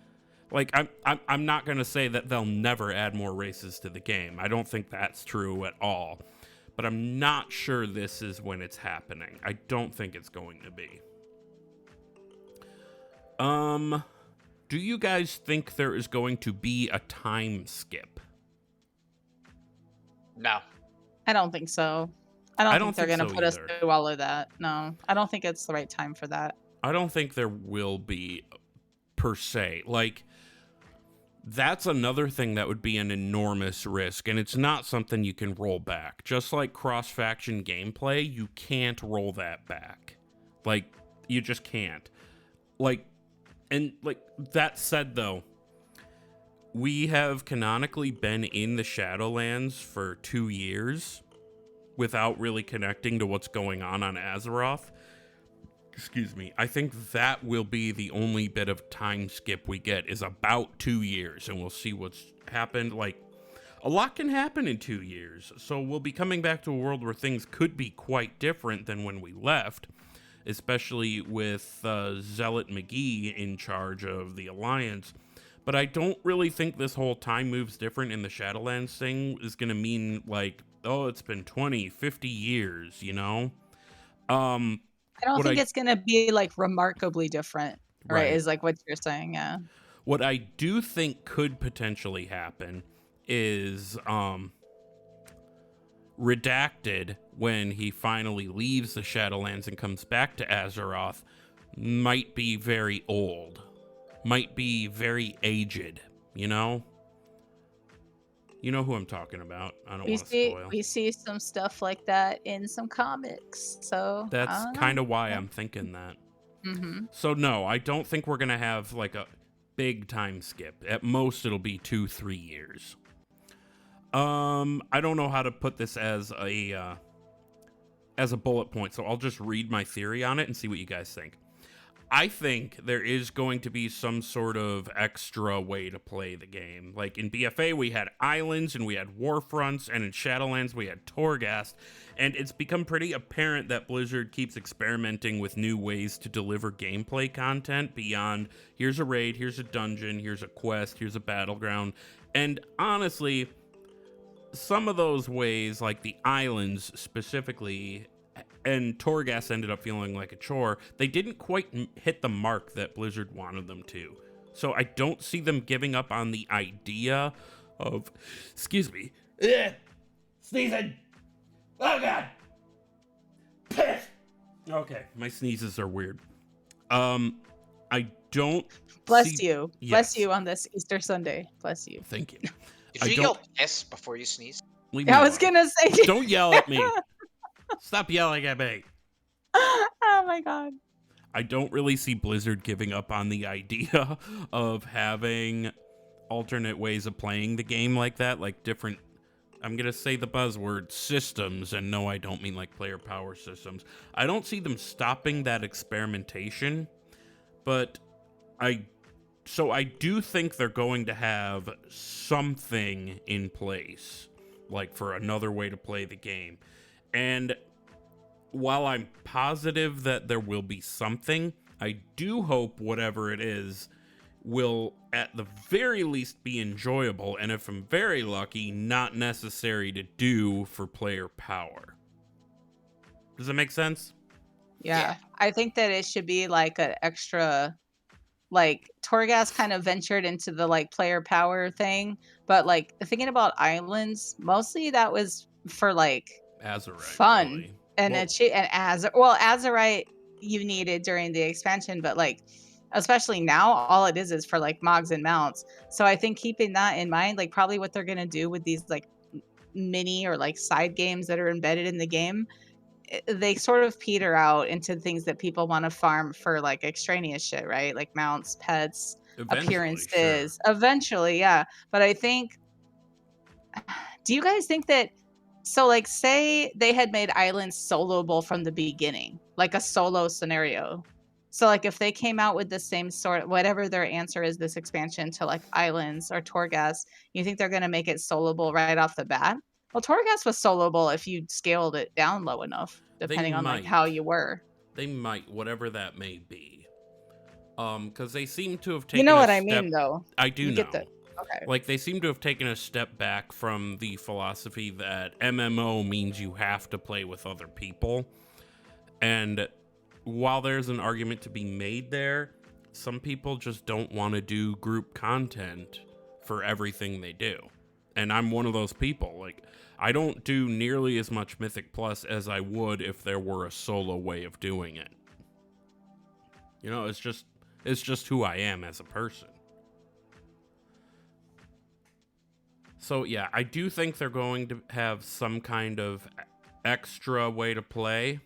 Like, I'm not going to say that they'll never add more races to the game. I don't think that's true at all. But I'm not sure this is when it's happening. I don't think it's going to be. Do you guys think there is going to be a time skip? No. I don't think so. I don't think they're going to put us either. through all of that. No, I don't think it's the right time for that. I don't think there will be, per se. Like, that's another thing that would be an enormous risk, and it's not something you can roll back. Just like cross-faction gameplay, you can't roll that back. Like, you just can't. Like, and like, that said, though, we have canonically been in the Shadowlands for 2 years without really connecting to what's going on Azeroth. Excuse me. I think that will be the only bit of time skip we get, is about 2 years, and we'll see what's happened. Like, a lot can happen in 2 years, so we'll be coming back to a world where things could be quite different than when we left, especially with Zealot McGee in charge of the Alliance. But I don't really think this whole time moves different in the Shadowlands thing is going to mean, like, oh, it's been 20, 50 years, you know? I don't think it's going to be, like, remarkably different, right? Is, like, what you're saying, yeah. What I do think could potentially happen is Redacted, when he finally leaves the Shadowlands and comes back to Azeroth, might be very old. Might be very aged, you know? You know who I'm talking about. I don't want to spoil. We see some stuff like that in some comics, so that's kind of why I'm thinking that. Mm-hmm. So no, I don't think we're gonna have like a big time skip. At most, it'll be 2-3 years. I don't know how to put this as a bullet point, so I'll just read my theory on it and see what you guys think. I think there is going to be some sort of extra way to play the game. Like in BFA, we had islands and we had warfronts, and in Shadowlands, we had Torghast. And it's become pretty apparent that Blizzard keeps experimenting with new ways to deliver gameplay content beyond here's a raid, here's a dungeon, here's a quest, here's a battleground. And honestly, some of those ways, like the islands specifically, and Torghast ended up feeling like a chore, they didn't quite hit the mark that Blizzard wanted them to. So I don't see them giving up on the idea of, excuse me, sneezing, oh god, piss. Okay, my sneezes are weird. I don't Bless you. Yes. Bless you on this Easter Sunday. Bless you. Thank you. Did you yell piss before you sneeze? I was gonna say. Don't yell at me. Stop yelling at me. Oh my god. I don't really see Blizzard giving up on the idea of having alternate ways of playing the game like that, like different, I'm going to say the buzzword, systems, and no, I don't mean like player power systems. I don't see them stopping that experimentation, but I do think they're going to have something in place, like for another way to play the game. And while I'm positive that there will be something, I do hope whatever it is will at the very least be enjoyable, and if I'm very lucky, not necessary to do for player power. Does that make sense? Yeah. I think that it should be like an extra, like Torghast kind of ventured into the like player power thing, but like thinking about islands, mostly that was for like Azerite, fun really. and Azerite you needed during the expansion, but like especially now all it is for like mogs and mounts. So I think keeping that in mind, like probably what they're gonna do with these like mini or like side games that are embedded in the game, they sort of peter out into things that people want to farm for like extraneous shit, right? Like mounts, pets, appearances. Sure. Eventually, yeah. But I think, do you guys think that So, like, say they had made islands soloable from the beginning, like a solo scenario. So, like, if they came out with the same sort, whatever their answer is, this expansion to like islands or Torghast, you think they're gonna make it soloable right off the bat? Well, Torghast was soloable if you scaled it down low enough, depending on like how you were. They might, whatever that may be. Because they seem to have taken You know a what I step. mean, though. I do You know. get the okay. Like, they seem to have taken a step back from the philosophy that MMO means you have to play with other people. And while there's an argument to be made there, some people just don't want to do group content for everything they do. And I'm one of those people. Like, I don't do nearly as much Mythic Plus as I would if there were a solo way of doing it. You know, it's just who I am as a person. So yeah, I do think they're going to have some kind of extra way to play.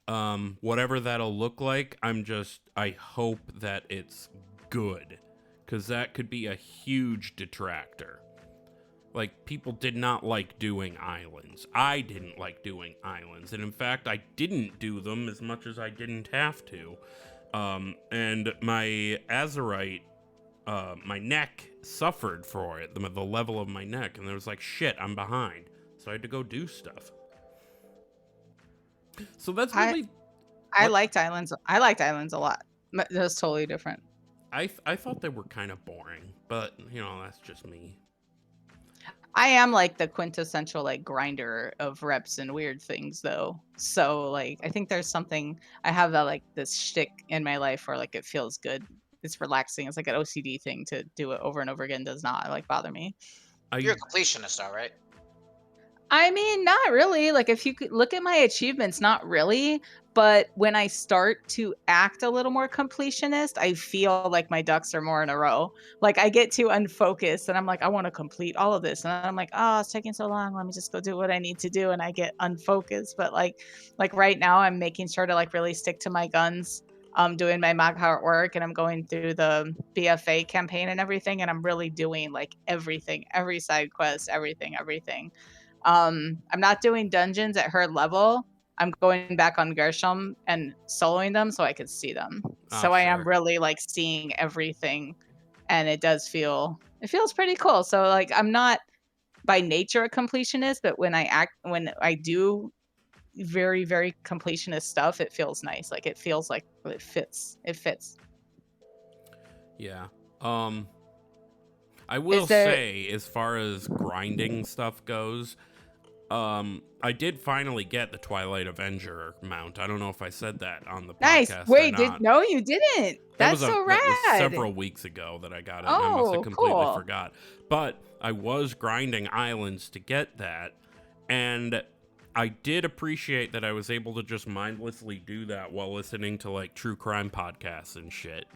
Whatever that'll look like, I hope that it's good, because that could be a huge detractor. Like, people did not like doing islands. I didn't like doing islands, and in fact, I didn't do them as much as I didn't have to. And my Azurite, my neck suffered for it, the level of my neck, and there was like, shit, I'm behind. So I had to go do stuff. So that's really... I liked islands. I liked islands a lot. That was totally different. I thought they were kind of boring, but, you know, that's just me. I am like the quintessential like grinder of reps and weird things though. So like I think there's something I have that like this shtick in my life where like it feels good. It's relaxing. It's like an OCD thing to do it over and over again. Does not like bother me. You're a completionist, all right? I mean, not really. Like if you could look at my achievements, not really. But when I start to act a little more completionist, I feel like my ducks are more in a row. Like I get too unfocused and I'm like, I want to complete all of this. And I'm like, oh, it's taking so long. Let me just go do what I need to do. And I get unfocused. But like right now I'm making sure to like really stick to my guns. I'm doing my mock heart work and I'm going through the BFA campaign and everything. And I'm really doing like everything, every side quest, everything. I'm not doing dungeons at her level. I'm going back on Gershom and soloing them so I could see them. So I am really like seeing everything, and it feels pretty cool. So like I'm not by nature a completionist, but when I do very, very completionist stuff, it feels nice. Like it feels like it fits. Yeah. I will say, as far as grinding stuff goes, I did finally get the Twilight Avenger mount. I don't know if I said that on the podcast. Nice. Wait, or not. no, you didn't. That's so rad. That was several weeks ago that I got it. And I must have completely forgot. But I was grinding islands to get that, and I did appreciate that I was able to just mindlessly do that while listening to like true crime podcasts and shit.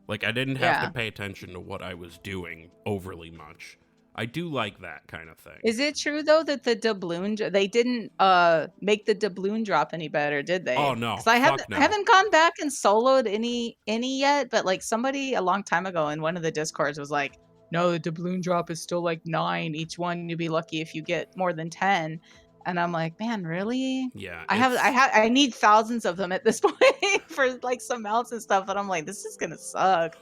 Like I didn't have to pay attention to what I was doing overly much. I do like that kind of thing. Is it true though that the doubloon they didn't make the doubloon drop any better, did they? Oh no, I haven't gone back and soloed any yet, but like somebody a long time ago in one of the discords was like, no, the doubloon drop is still like 9 each one. You'd be lucky if you get more than 10. And I'm like, man, really? Yeah. I need thousands of them at this point for like some mounts and stuff. And I'm like, this is gonna suck.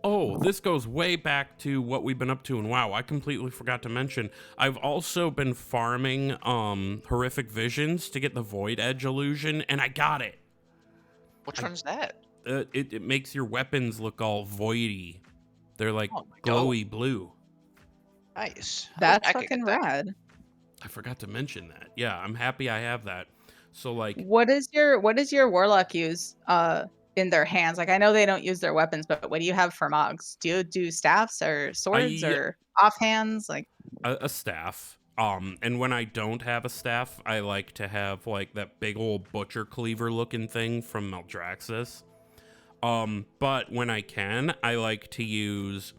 Oh, this goes way back to what we've been up to in WoW. I completely forgot to mention, I've also been farming Horrific Visions to get the Void Edge illusion, and I got it. Which one's that? It makes your weapons look all voidy. They're like glowy blue. Nice. That's fucking rad. I forgot to mention that. Yeah, I'm happy I have that. So like, what does your warlock use in their hands? Like I know they don't use their weapons, but what do you have for mogs? Do you do staffs or swords or offhands? Like a staff. And when I don't have a staff, I like to have like that big old butcher cleaver looking thing from Maldraxxus. But when I can, I like to use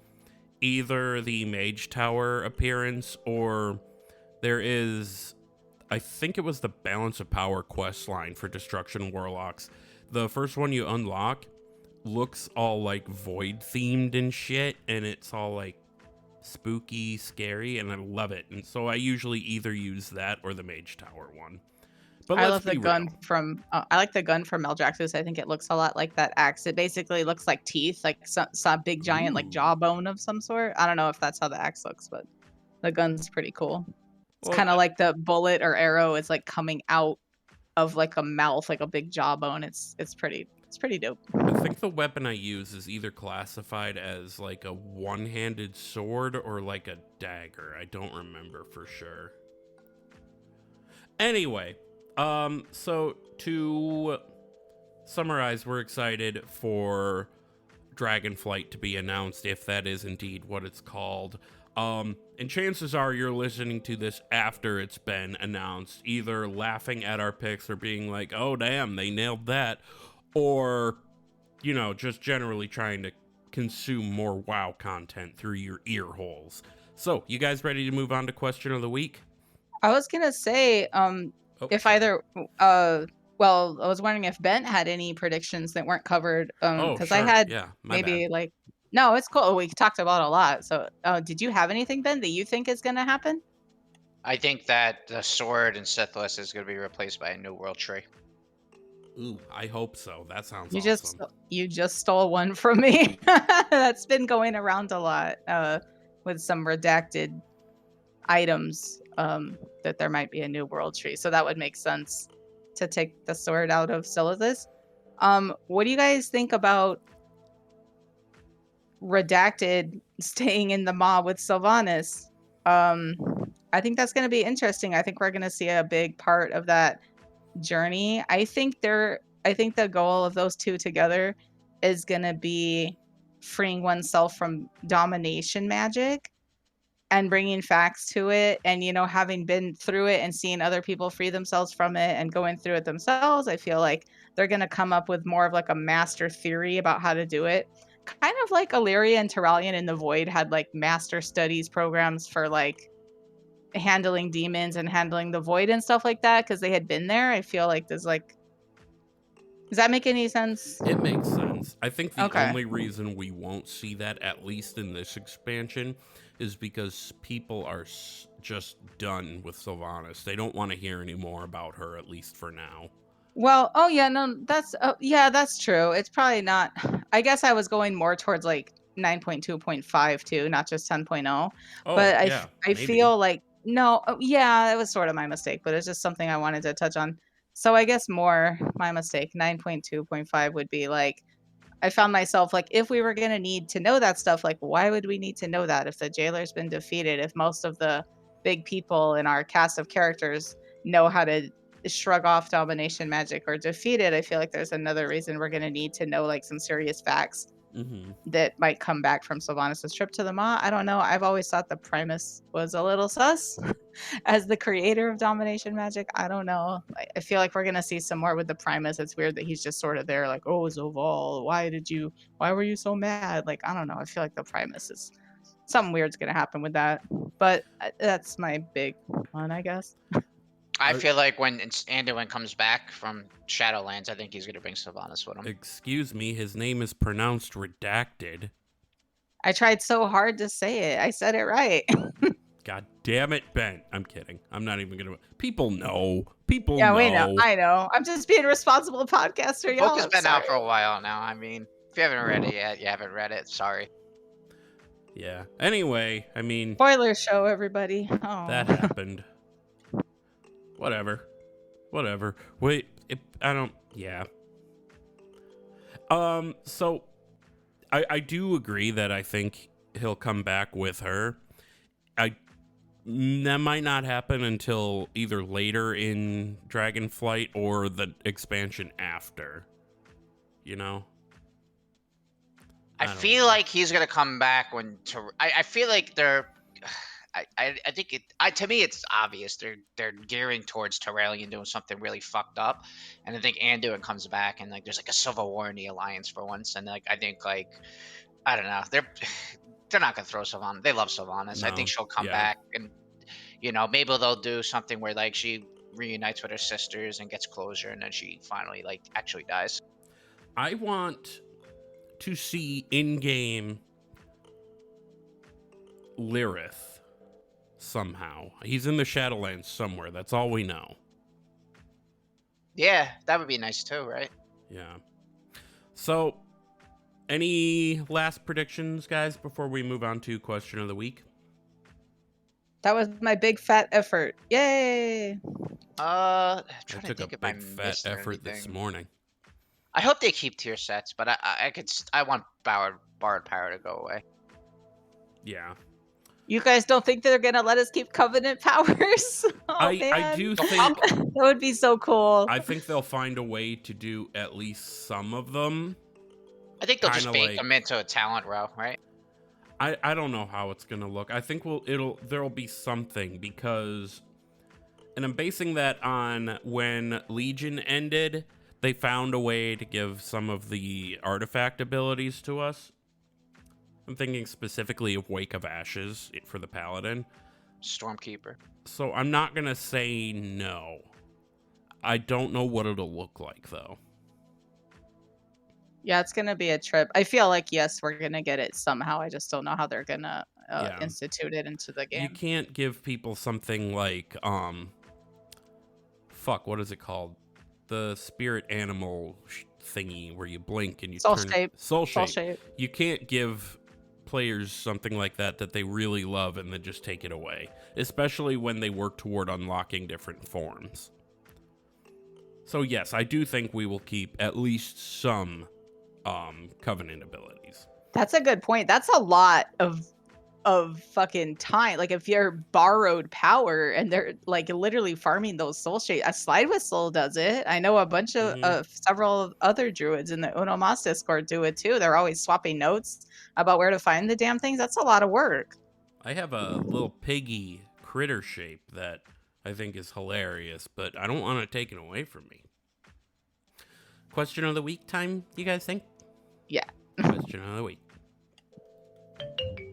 either the Mage Tower appearance, or there is, I think it was the Balance of Power quest line for Destruction Warlocks. The first one you unlock looks all like void themed and shit, and it's all like spooky, scary, and I love it. And so I usually either use that or the Mage Tower one. But I let's love the be gun real. from. I like the gun from Maldraxxus. I think it looks a lot like that axe. It basically looks like teeth, like some big giant like Ooh. jawbone of some sort. I don't know if that's how the axe looks, but the gun's pretty cool. It's Well, kind of like the bullet or arrow is like coming out of like a mouth, like a big jawbone. It's pretty dope. I think the weapon I use is either classified as like a one-handed sword or like a dagger. I don't remember for sure. Anyway, so to summarize, we're excited for Dragonflight to be announced, if that is indeed what it's called. And chances are you're listening to this after it's been announced, either laughing at our picks or being like, oh damn, they nailed that, or, you know, just generally trying to consume more WoW content through your ear holes. So, you guys ready to move on to question of the week? I was gonna say, Oh, if sorry. either, well, I was wondering if Bent had any predictions that weren't covered, Oh, because sure. I had Yeah, my maybe bad. like, no, it's cool. We talked about a lot. So, did you have anything, Ben, that you think is gonna happen? I think that the sword in Sithlis is going to be replaced by a new world tree. Ooh, I hope so. That sounds You awesome. you just stole one from me. That's been going around a lot, with some redacted items, that there might be a new world tree. So that would make sense to take the sword out of Silithus. What do you guys think about redacted staying in the mob with Sylvanas? I think that's going to be interesting. I think we're going to see a big part of that journey. I think the goal of those two together is going to be freeing oneself from domination magic and bringing facts to it, and having been through it and seeing other people free themselves from it and going through it themselves. I feel like they're going to come up with more of like a master theory about how to do it, kind of like Illyria and Tyrallion in the Void had like master studies programs for like handling demons and handling the Void and stuff like that, because they had been there. I feel like there's like, does that make any sense? It makes sense. I think the Okay. only reason we won't see that, at least in this expansion, is because people are just done with Sylvanas. They don't want to hear any more about her, at least for now. Well, oh yeah, no, that's true. It's probably not. I guess I was going more towards like 9.2.5 too, not just 10.0. Oh, But yeah, I maybe. feel like no, yeah, it was sort of my mistake, but it's just something I wanted to touch on. So I guess more my mistake. 9.2.5 would be like, I found myself like, if we were gonna need to know that stuff, like why would we need to know that if the jailer's been defeated? If most of the big people in our cast of characters know how to shrug off domination magic or defeat it, I feel like there's another reason we're gonna need to know like some serious facts Mm-hmm. that might come back from Sylvanas' trip to the Maw. I don't know. I've always thought the Primus was a little sus as the creator of domination magic. I don't know. I feel like we're gonna see some more with the Primus. It's weird that he's just sort of there, like, oh, Zoval, why were you so mad? Like, I don't know. I feel like the Primus is something weird's gonna happen with that. But that's my big one, I guess. I feel like when Anduin comes back from Shadowlands, I think he's going to bring Sylvanas with him. Excuse me, his name is pronounced redacted. I tried so hard to say it. I said it right. God damn it, Ben. I'm kidding. I'm not even gonna. People know. People Yeah, know. we know. I know. I'm just being a responsible podcaster, The y'all. book has I'm been out sorry. for a while now. I mean, if you haven't read it yet, you haven't read it. Sorry. Yeah. Anyway, I mean, Spoiler show, everybody. Oh. that happened. Whatever. Wait, I don't. Yeah. So, I do agree that I think he'll come back with her. That might not happen until either later in Dragonflight or the expansion after. You know? I don't feel know. like he's going to come back when... I feel like they're... I think to me it's obvious they're gearing towards Tyrallion doing something really fucked up, and I think Anduin comes back and like there's like a civil war in the alliance for once, and like I think like I don't know, they're not gonna throw Sylvanas. They love Sylvanas. I No. think she'll come Yeah. back, and maybe they'll do something where like she reunites with her sisters and gets closure, and then she finally like actually dies. I want to see in game Lyrith somehow. He's in the Shadowlands somewhere. That's all we know. Yeah, that would be nice too, right? Yeah. So, any last predictions, guys, before we move on to question of the week? That was my big fat effort. Yay! Trying to took a think if I big fat missed effort this anything. morning. I hope they keep tier sets, but I want borrowed power to go away. Yeah. You guys don't think they're gonna let us keep covenant powers? Oh, I man. do think That would be so cool. I think they'll find a way to do at least some of them. I think they'll just Kinda bake like- them into a talent row, right? I don't know how it's gonna look. I think there'll be something, because, and I'm basing that on when Legion ended, they found a way to give some of the artifact abilities to us. I'm thinking specifically of Wake of Ashes for the Paladin. Stormkeeper. So I'm not gonna say no. I don't know what it'll look like though. Yeah, it's gonna be a trip. I feel like yes, we're gonna get it somehow. I just don't know how they're gonna Yeah. institute it into the You game. can't give people something like what is it called? The spirit animal thingy where you blink and you Soul turn shape. Soul Soul shape. shape. You can't give players something like that they really love and then just take it away, especially when they work toward unlocking different forms. So yes, I do think we will keep at least some covenant abilities. That's a good point. That's a lot of fucking time. Like if you're borrowed power and they're like literally farming those soul shapes. A slide whistle does it. I know a bunch of several other druids in the Uno Mas Discord do it too. They're always swapping notes about where to find the damn things. That's a lot of work. I have a little piggy critter shape that I think is hilarious, but I don't want it taken away from me. Question of the week time, you guys think? Yeah. Question of the week.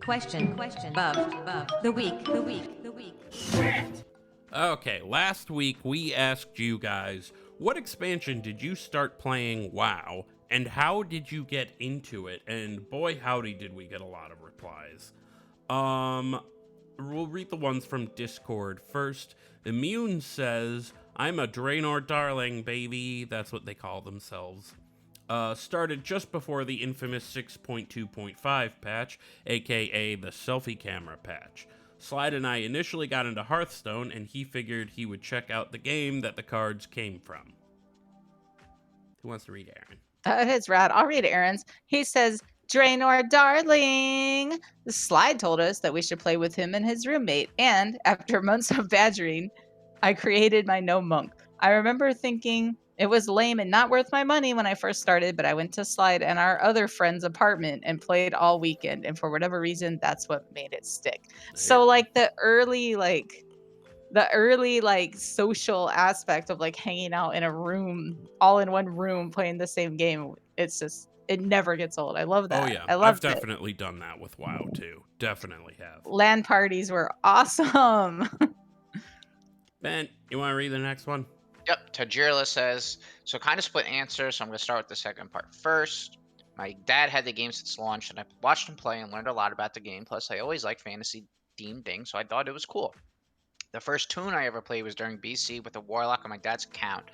Question above the week. Okay, last week we asked you guys, what expansion did you start playing WoW, and how did you get into it? And boy, howdy, did we get a lot of replies. We'll read the ones from Discord first. Immune says, I'm a Draenor darling, baby. That's what they call themselves. Started just before the infamous 6.2.5 patch, aka the selfie camera patch. Slide and I initially got into Hearthstone, and he figured he would check out the game that the cards came from. Who wants to read Aaron? That is rad. I'll read Aaron's. He says, Draenor darling. The Slide told us that we should play with him and his roommate. And after months of badgering, I created my gnome monk. I remember thinking it was lame and not worth my money when I first started, but I went to Slide and our other friend's apartment and played all weekend. And for whatever reason, that's what made it stick. So like the early social aspect of like hanging out in a room, all in one room, playing the same game. It's just, it never gets old. I love that. Oh yeah, I love I've definitely done that with WoW too. Definitely have. LAN parties were awesome. Ben, you want to read the next one? Yep, Tajirla says, so kind of split answer, so I'm going to start with the second part first. My dad had the game since launch, and I watched him play and learned a lot about the game. Plus, I always liked fantasy-themed things, so I thought it was cool. The first tune I ever played was during BC with a Warlock on my dad's account.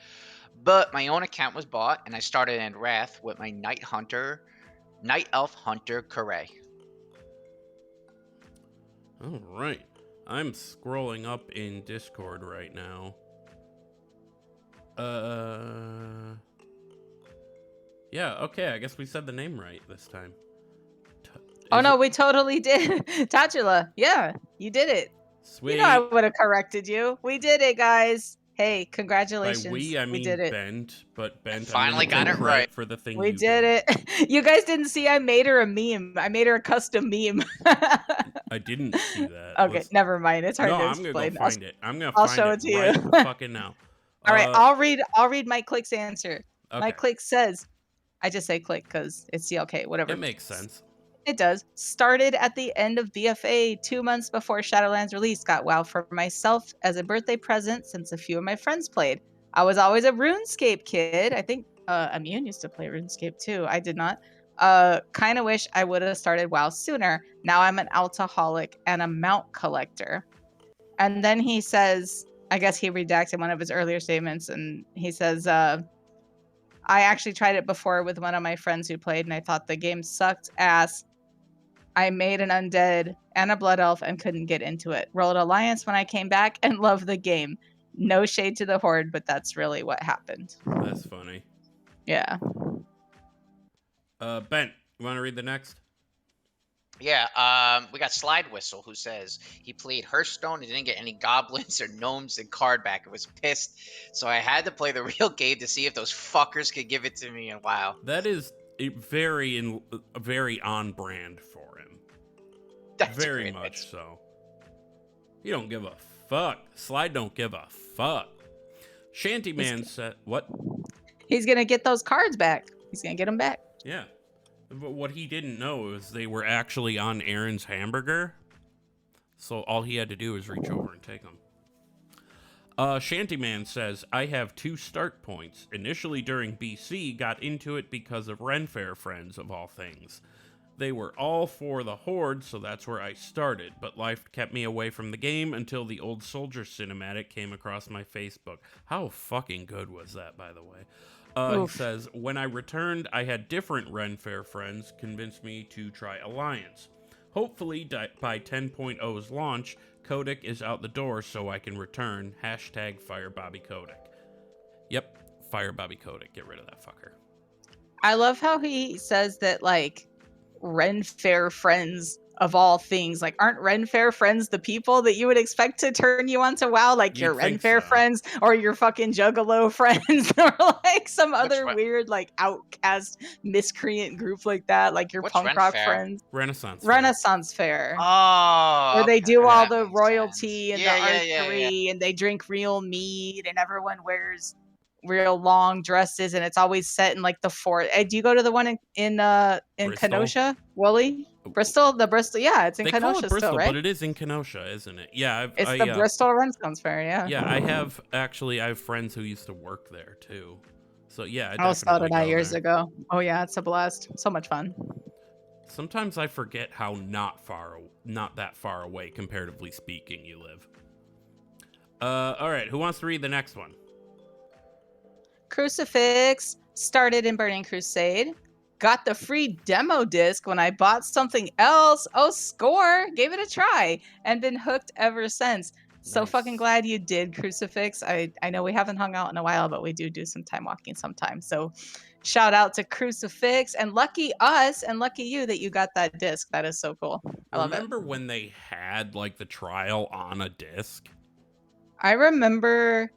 But my own account was bought, and I started in Wrath with my Night Elf Hunter Karay. All right. I'm scrolling up in Discord right now. Yeah, okay, I guess we said the name right this time. Oh no, we totally did. Tatula, yeah, you did it. Sweet. You know I would have corrected you. We did it, guys. Hey, By congratulations. we, I mean did it. Bent, but Bent Finally I'm gonna got take it credit right. for the thing We you did it. You guys didn't see I made her a meme. I made her a custom meme. I didn't see that. Okay, never mind. It's hard No, to I'm gonna explain. go find it. I'm gonna I'll find show it it to you. right fucking now. All right, I'll read Mike Click's answer. Okay. Mike Click says, I just say click because it's CLK, whatever. It makes sense. It does. Started at the end of BFA 2 months before Shadowlands release. Got WoW for myself as a birthday present since a few of my friends played. I was always a RuneScape kid. I think Immune used to play RuneScape too. I did not. Kind of wish I would have started WoW sooner. Now I'm an alcoholic and a mount collector. And then he says, I guess he redacted one of his earlier statements, and he says, I actually tried it before with one of my friends who played, and I thought the game sucked ass. I made an undead and a blood elf and couldn't get into it. Rolled Alliance when I came back and loved the game. No shade to the Horde, but that's really what happened. That's funny. Yeah. Ben, you want to read the next? Yeah, we got Slide Whistle, who says he played Hearthstone and didn't get any goblins or gnomes and card back. It was pissed, so I had to play the real game to see if those fuckers could give it to me. And wow, That is very on brand for him. that's Very great. much so. He don't give a fuck. Slide don't give a fuck. Shantyman said, what? He's going to get those cards back. He's going to get them back. Yeah. But what he didn't know is they were actually on Aaron's hamburger. So all he had to do was reach over and take them. Shantyman says, I have 2 start points. Initially during BC, got into it because of Renfair friends, of all things. They were all for the Horde, so that's where I started. But life kept me away from the game until the Old Soldier cinematic came across my Facebook. How fucking good was that, by the way? He says, when I returned, I had different Renfair friends convince me to try Alliance. Hopefully, by 10.0's launch, Kodak is out the door so I can return. Hashtag fire Bobby Kodak. Yep, fire Bobby Kodak. Get rid of that fucker. I love how he says that, like, Renfair friends of all things, like, aren't Renfair friends the people that you would expect to turn you on to WoW? Like, your You'd think Renfair so. friends or your fucking Juggalo friends or like some other Ren- weird, like, outcast miscreant group like that, like your What's punk rock Renfair? friends. Renaissance. Renaissance Fair. Oh, Where they okay, do all that the makes royalty sense. and Yeah, the yeah, yeah, archery yeah. and they drink real mead and everyone wears real long dresses and it's always set in like the fort. Do you go to the one in Bristol? Kenosha, Wooly? Bristol? The Bristol, yeah, it's in They Kenosha call it Bristol, still, right? but it is in Kenosha, isn't it? Yeah, It's the Bristol Renaissance Fair, yeah. Yeah, I have friends who used to work there too. So yeah, I was definitely out go years there. ago. Oh yeah, it's a blast. So much fun. Sometimes I forget how not that far away, comparatively speaking, you live. All right, who wants to read the next one? Crucifix started in Burning Crusade. Got the free demo disc when I bought something else. Oh, score! Gave it a try and been hooked ever since. So Nice. fucking glad you did, Crucifix. I know we haven't hung out in a while, but we do some time walking sometimes. So shout out to Crucifix and lucky us and lucky you that you got that disc. That is so cool. I love it. Remember when they had like the trial on a disc? I remember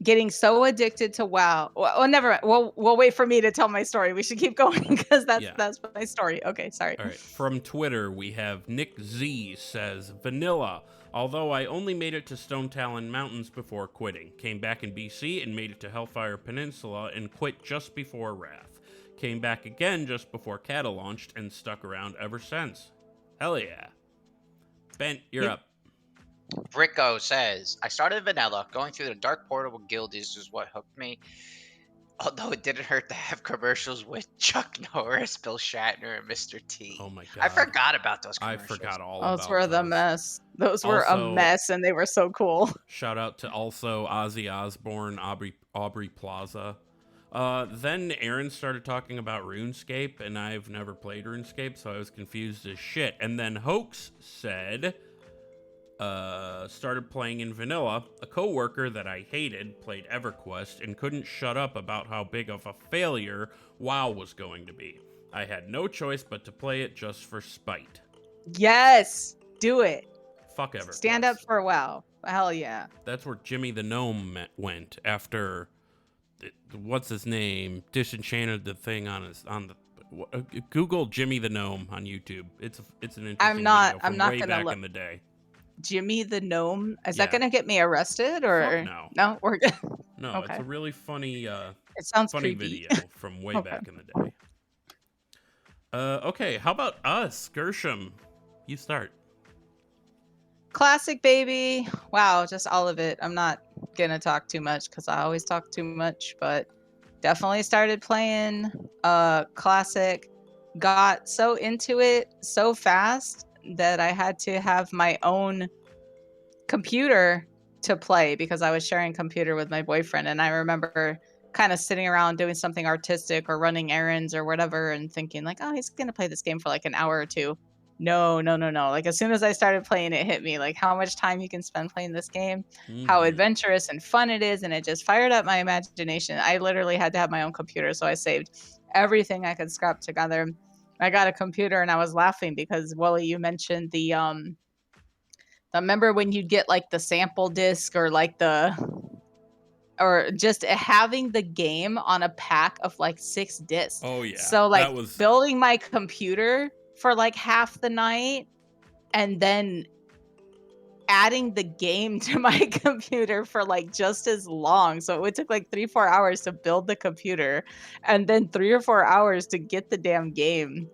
getting so addicted to WoW. Well, never mind. We'll wait for me to tell my story. We should keep going because that's my story. Okay, sorry. All right, from Twitter, we have Nick Z says, Vanilla, although I only made it to Stone Talon Mountains before quitting. Came back in BC and made it to Hellfire Peninsula and quit just before Wrath. Came back again just before Cata launched and stuck around ever since. Hell yeah. Ben, you're up. Bricko says, I started vanilla. Going through the Dark Portal with Guildies is what hooked me. Although it didn't hurt to have commercials with Chuck Norris, Bill Shatner, and Mr. T. Oh my god. I forgot about those I commercials. forgot all about Those were the those. mess. Those were Also- a mess and they were so cool. Shout out to also Ozzy Osbourne, Aubrey Plaza. Then Aaron started talking about RuneScape, and I've never played RuneScape, so I was confused as shit. And then Hoax said, started playing in vanilla. A coworker that I hated played EverQuest and couldn't shut up about how big of a failure WoW was going to be. I had no choice but to play it just for spite. Yes, do it. Fuck EverQuest. Stand up for WoW. Hell yeah. That's where Jimmy the Gnome went after, what's his name, disenchanted the thing on the. Google Jimmy the Gnome on YouTube. It's an interesting I'm not video from way gonna back look. in the day. Jimmy the Gnome. Is that Yeah. gonna get me arrested or Fuck no. No, we're good. No, it's Okay. a really funny It sounds funny creepy. video from way Okay. back in the day. Okay, how about us, Gershom? You start. Classic baby. Wow, just all of it. I'm not gonna talk too much because I always talk too much, but definitely started playing Classic, got so into it so fast that I had to have my own computer to play because I was sharing computer with my boyfriend. And I remember kind of sitting around doing something artistic or running errands or whatever and thinking like, oh, he's going to play this game for like an hour or two. No. Like as soon as I started playing, it hit me like how much time you can spend playing this game, how adventurous and fun it is. And it just fired up my imagination. I literally had to have my own computer. So I saved everything I could scrap together. I got a computer and I was laughing because Wooly, you mentioned the remember when you'd get like the sample disc or like or just having the game on a pack of like 6 discs. Oh yeah. So like that was... building my computer for like half the night and then adding the game to my computer for like just as long. So it took like 3-4 hours to build the computer and then 3 or 4 hours to get the damn game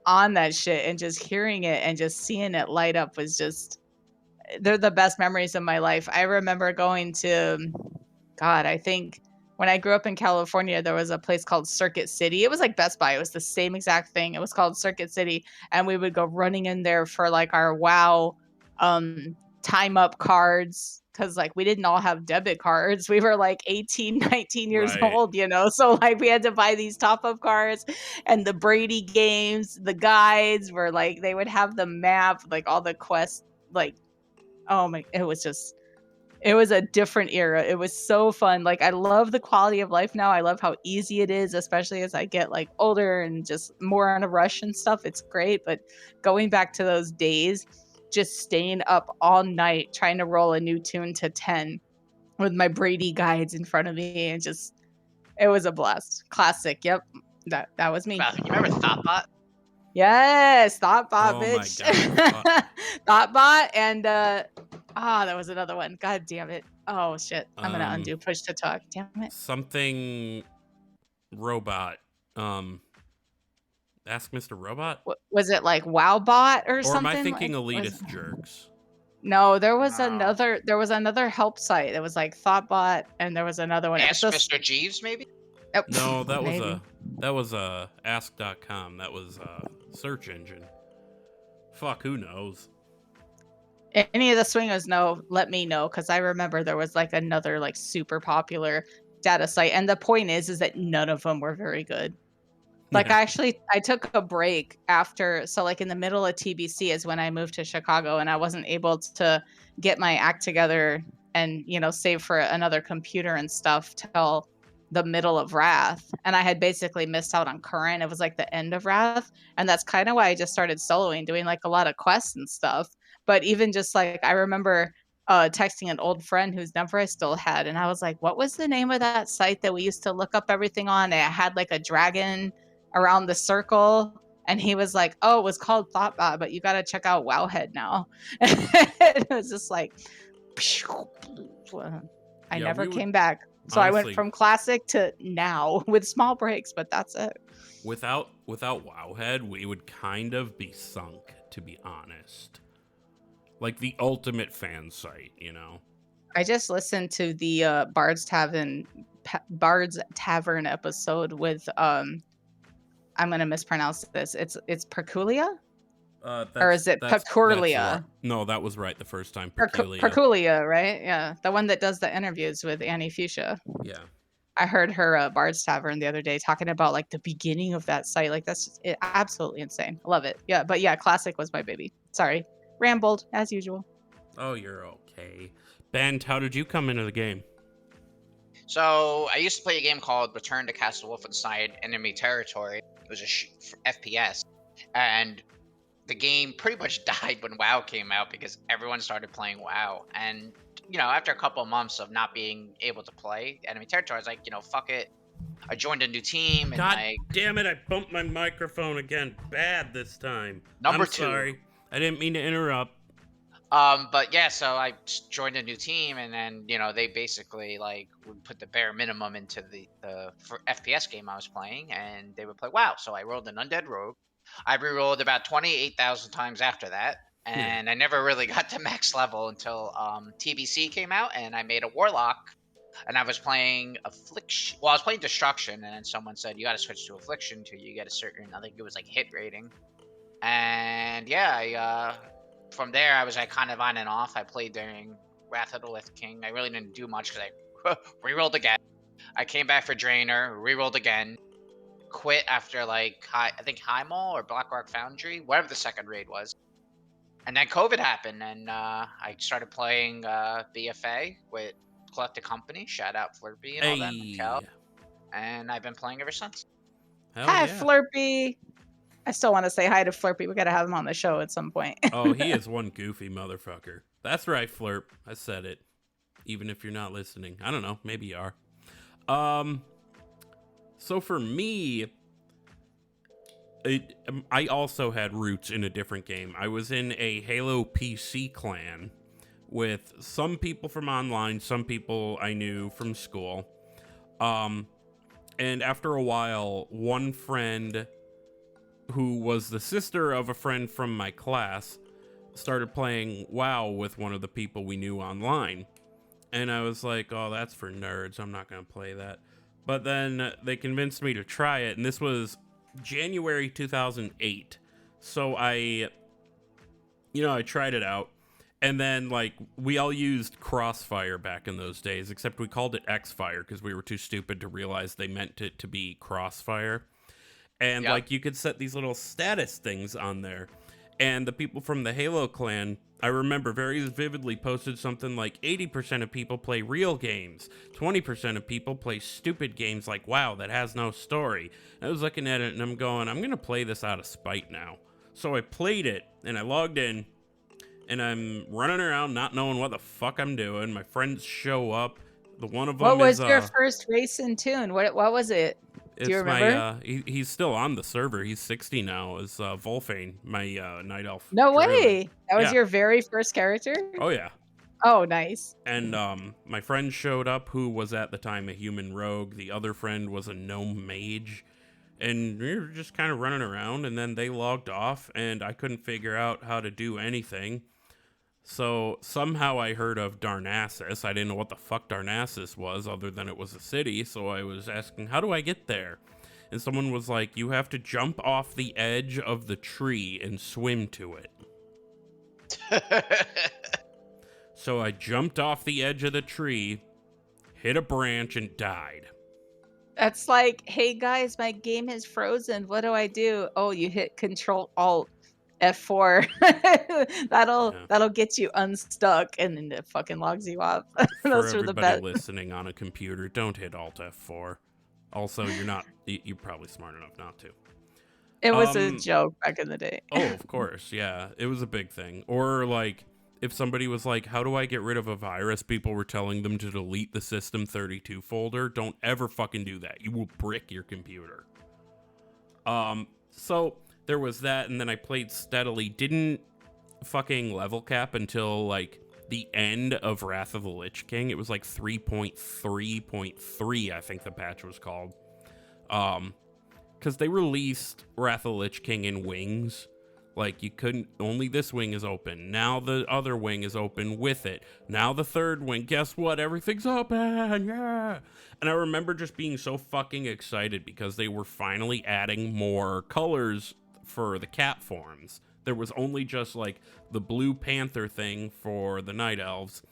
on that shit, and just hearing it and just seeing it light up was just, they're the best memories of my life. I remember going to, God, I think when I grew up in California, there was a place called Circuit City. It was like Best Buy. It was the same exact thing. It was called Circuit City. And we would go running in there for like our WoW time up cards. Cause like we didn't all have debit cards. We were like 18, 19 years Right. old, you know? So like we had to buy these top up cards, and the Brady games, the guides were like, they would have the map, like all the quests, like, oh my, it was a different era. It was so fun. Like I love the quality of life now. I love how easy it is, especially as I get like older and just more on a rush and stuff. It's great. But going back to those days, just staying up all night trying to roll a new tune to 10 with my Brady guides in front of me, and just, it was a blast. Classic. Yep. That was me. Wow, you remember Thoughtbot? Yes, Thoughtbot, Oh my bitch. God. Thoughtbot, and that was another one. God damn it. Oh shit. I'm gonna undo push to talk. Damn it. Something robot. Ask Mr. Robot? Was it like WowBot or something? Or am I thinking like, elitist jerks? No, there was No. another help site. There was like Thoughtbot, and there was another one. Ask Mr. Jeeves, maybe? No, that was maybe. that was ask.com. That was a search engine. Fuck, who knows? Any of the swingers know, let me know, because I remember there was like another like super popular data site, and the point is that none of them were very good. Like Yeah. I took a break after, so like in the middle of TBC is when I moved to Chicago, and I wasn't able to get my act together and, you know, save for another computer and stuff till the middle of Wrath. And I had basically missed out on Current. It was like the end of Wrath. And that's kind of why I just started soloing, doing like a lot of quests and stuff. But even just like, I remember texting an old friend whose number I still had. And I was like, what was the name of that site that we used to look up everything on? And it had like a dragon around the circle. And he was like, oh, it was called Thoughtbot, but you got to check out Wowhead now. It was just like, I never came back. So I went honestly, from classic to now with small breaks, but that's it. Without Wowhead, we would kind of be sunk, to be honest. Like the ultimate fan site, you know. I just listened to the Bard's Tavern episode with I'm gonna mispronounce this. It's Perculia? Or is it Peculia? No, that was right the first time. Peculia. Perculia, right? Yeah, the one that does the interviews with Annie Fuchsia. Yeah. I heard her Bard's Tavern the other day talking about like the beginning of that site. Like that's just absolutely insane. I love it. Yeah, but yeah, classic was my baby. Sorry, rambled as usual. Oh, you're okay. Ben, how did you come into the game? So I used to play a game called Return to Castle Wolfenstein Enemy Territory. It was a FPS, and the game pretty much died when WoW came out because everyone started playing WoW. And, you know, after a couple of months of not being able to play Enemy Territory, I was like, you know, fuck it. I joined a new team, and God damn it, I bumped my microphone again. Bad this time. I'm 2. sorry. I didn't mean to interrupt. But yeah, so I joined a new team, and then, you know, they basically like would put the bare minimum into the for FPS game I was playing, and they would play WoW. So I rolled an Undead Rogue. I rerolled about 28,000 times after that, and I never really got to max level until TBC came out, and I made a Warlock and I was playing Affliction. Well, I was playing Destruction, and then someone said, you got to switch to Affliction till you get a certain, I think it was like hit rating. And yeah, from there, I was like kind of on and off. I played during Wrath of the Lich King. I really didn't do much because I rerolled again. I came back for Drainer, rerolled again, quit after like I think Highmall or Blackrock Foundry, whatever the second raid was. And then COVID happened, and I started playing BFA with Collective Company. Shout out Flirpy and all that, Cal. And I've been playing ever since. Hell Hi, yeah. Flirpy. I still want to say hi to Flirpy. We got to have him on the show at some point. Oh, he is one goofy motherfucker. That's right, Flirp. I said it. Even if you're not listening. I don't know. Maybe you are. So for me, I also had roots in a different game. I was in a Halo PC clan with some people from online, some people I knew from school. And after a while, one friend who was the sister of a friend from my class started playing WoW with one of the people we knew online. And I was like, oh, that's for nerds. I'm not going to play that. But then they convinced me to try it. And this was January 2008. So I tried it out. And then, like, we all used Crossfire back in those days, except we called it Xfire because we were too stupid to realize they meant it to be Crossfire. And, like, you could set these little status things on there. And the people from the Halo clan, I remember very vividly, posted something like 80% of people play real games. 20% of people play stupid games like WoW that has no story. And I was looking at it and I'm going, I'm going to play this out of spite now. So I played it and I logged in and I'm running around not knowing what the fuck I'm doing. My friends show up. The one of them What was is, your first race in tune? What was it? Do you remember? He's still on the server. He's 60 now. Is Volfane, my night elf. No druid. way. That was your very first character? Oh yeah. Oh, nice. And my friend showed up, who was at the time a human rogue. The other friend was a gnome mage, and we were just kind of running around. And then they logged off, and I couldn't figure out how to do anything. So somehow I heard of Darnassus. I didn't know what the fuck Darnassus was other than it was a city. So I was asking, how do I get there? And someone was like, you have to jump off the edge of the tree and swim to it. So I jumped off the edge of the tree, hit a branch, and died. That's like, hey guys, my game is frozen. What do I do? Oh, you hit Control Alt F4. That'll get you unstuck, and then it fucking logs you off. Those For are the everybody best. listening on a computer, don't hit Alt F4. Also, you're probably smart enough not to. It was a joke back in the day. Oh, of course, yeah. It was a big thing. Or, like, if somebody was like, how do I get rid of a virus? People were telling them to delete the System32 folder. Don't ever fucking do that. You will brick your computer. So there was that, and then I played steadily. Didn't fucking level cap until, like, the end of Wrath of the Lich King. It was like 3.3.3, I think the patch was called. Because they released Wrath of the Lich King in wings. Like, you couldn't, only this wing is open. Now the other wing is open with it. Now the third wing, guess what? Everything's open, yeah! And I remember just being so fucking excited because they were finally adding more colors for the cat forms. There was only just, like, the blue panther thing for the night elves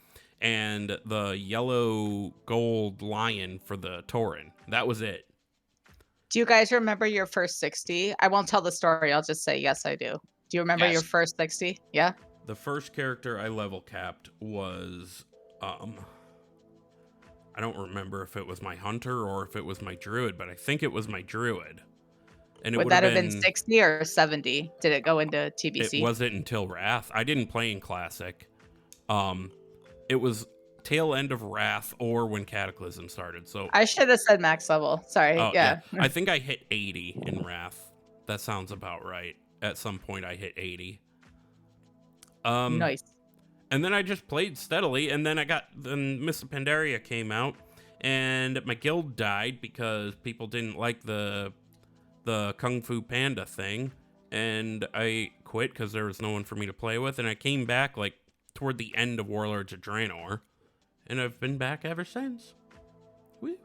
and the yellow gold lion for the tauren. That was it. Do you guys remember your first 60? I won't tell the story. I'll just say, yes, I do. Do you remember your first 60? Yeah? The first character I level capped was, I don't remember if it was my hunter or if it was my druid, but I think it was my druid. And Would that have been 60 or 70? Did it go into TBC? It wasn't until Wrath. I didn't play in Classic. It was tail end of Wrath or when Cataclysm started. So I should have said max level. Sorry. Oh, yeah. I think I hit 80 in Wrath. That sounds about right. At some point I hit 80. Nice. And then I just played steadily, and then then Miss Pandaria came out, and my guild died because people didn't like the Kung Fu Panda thing, and I quit because there was no one for me to play with, and I came back, like, toward the end of Warlords of Draenor, and I've been back ever since. Woo.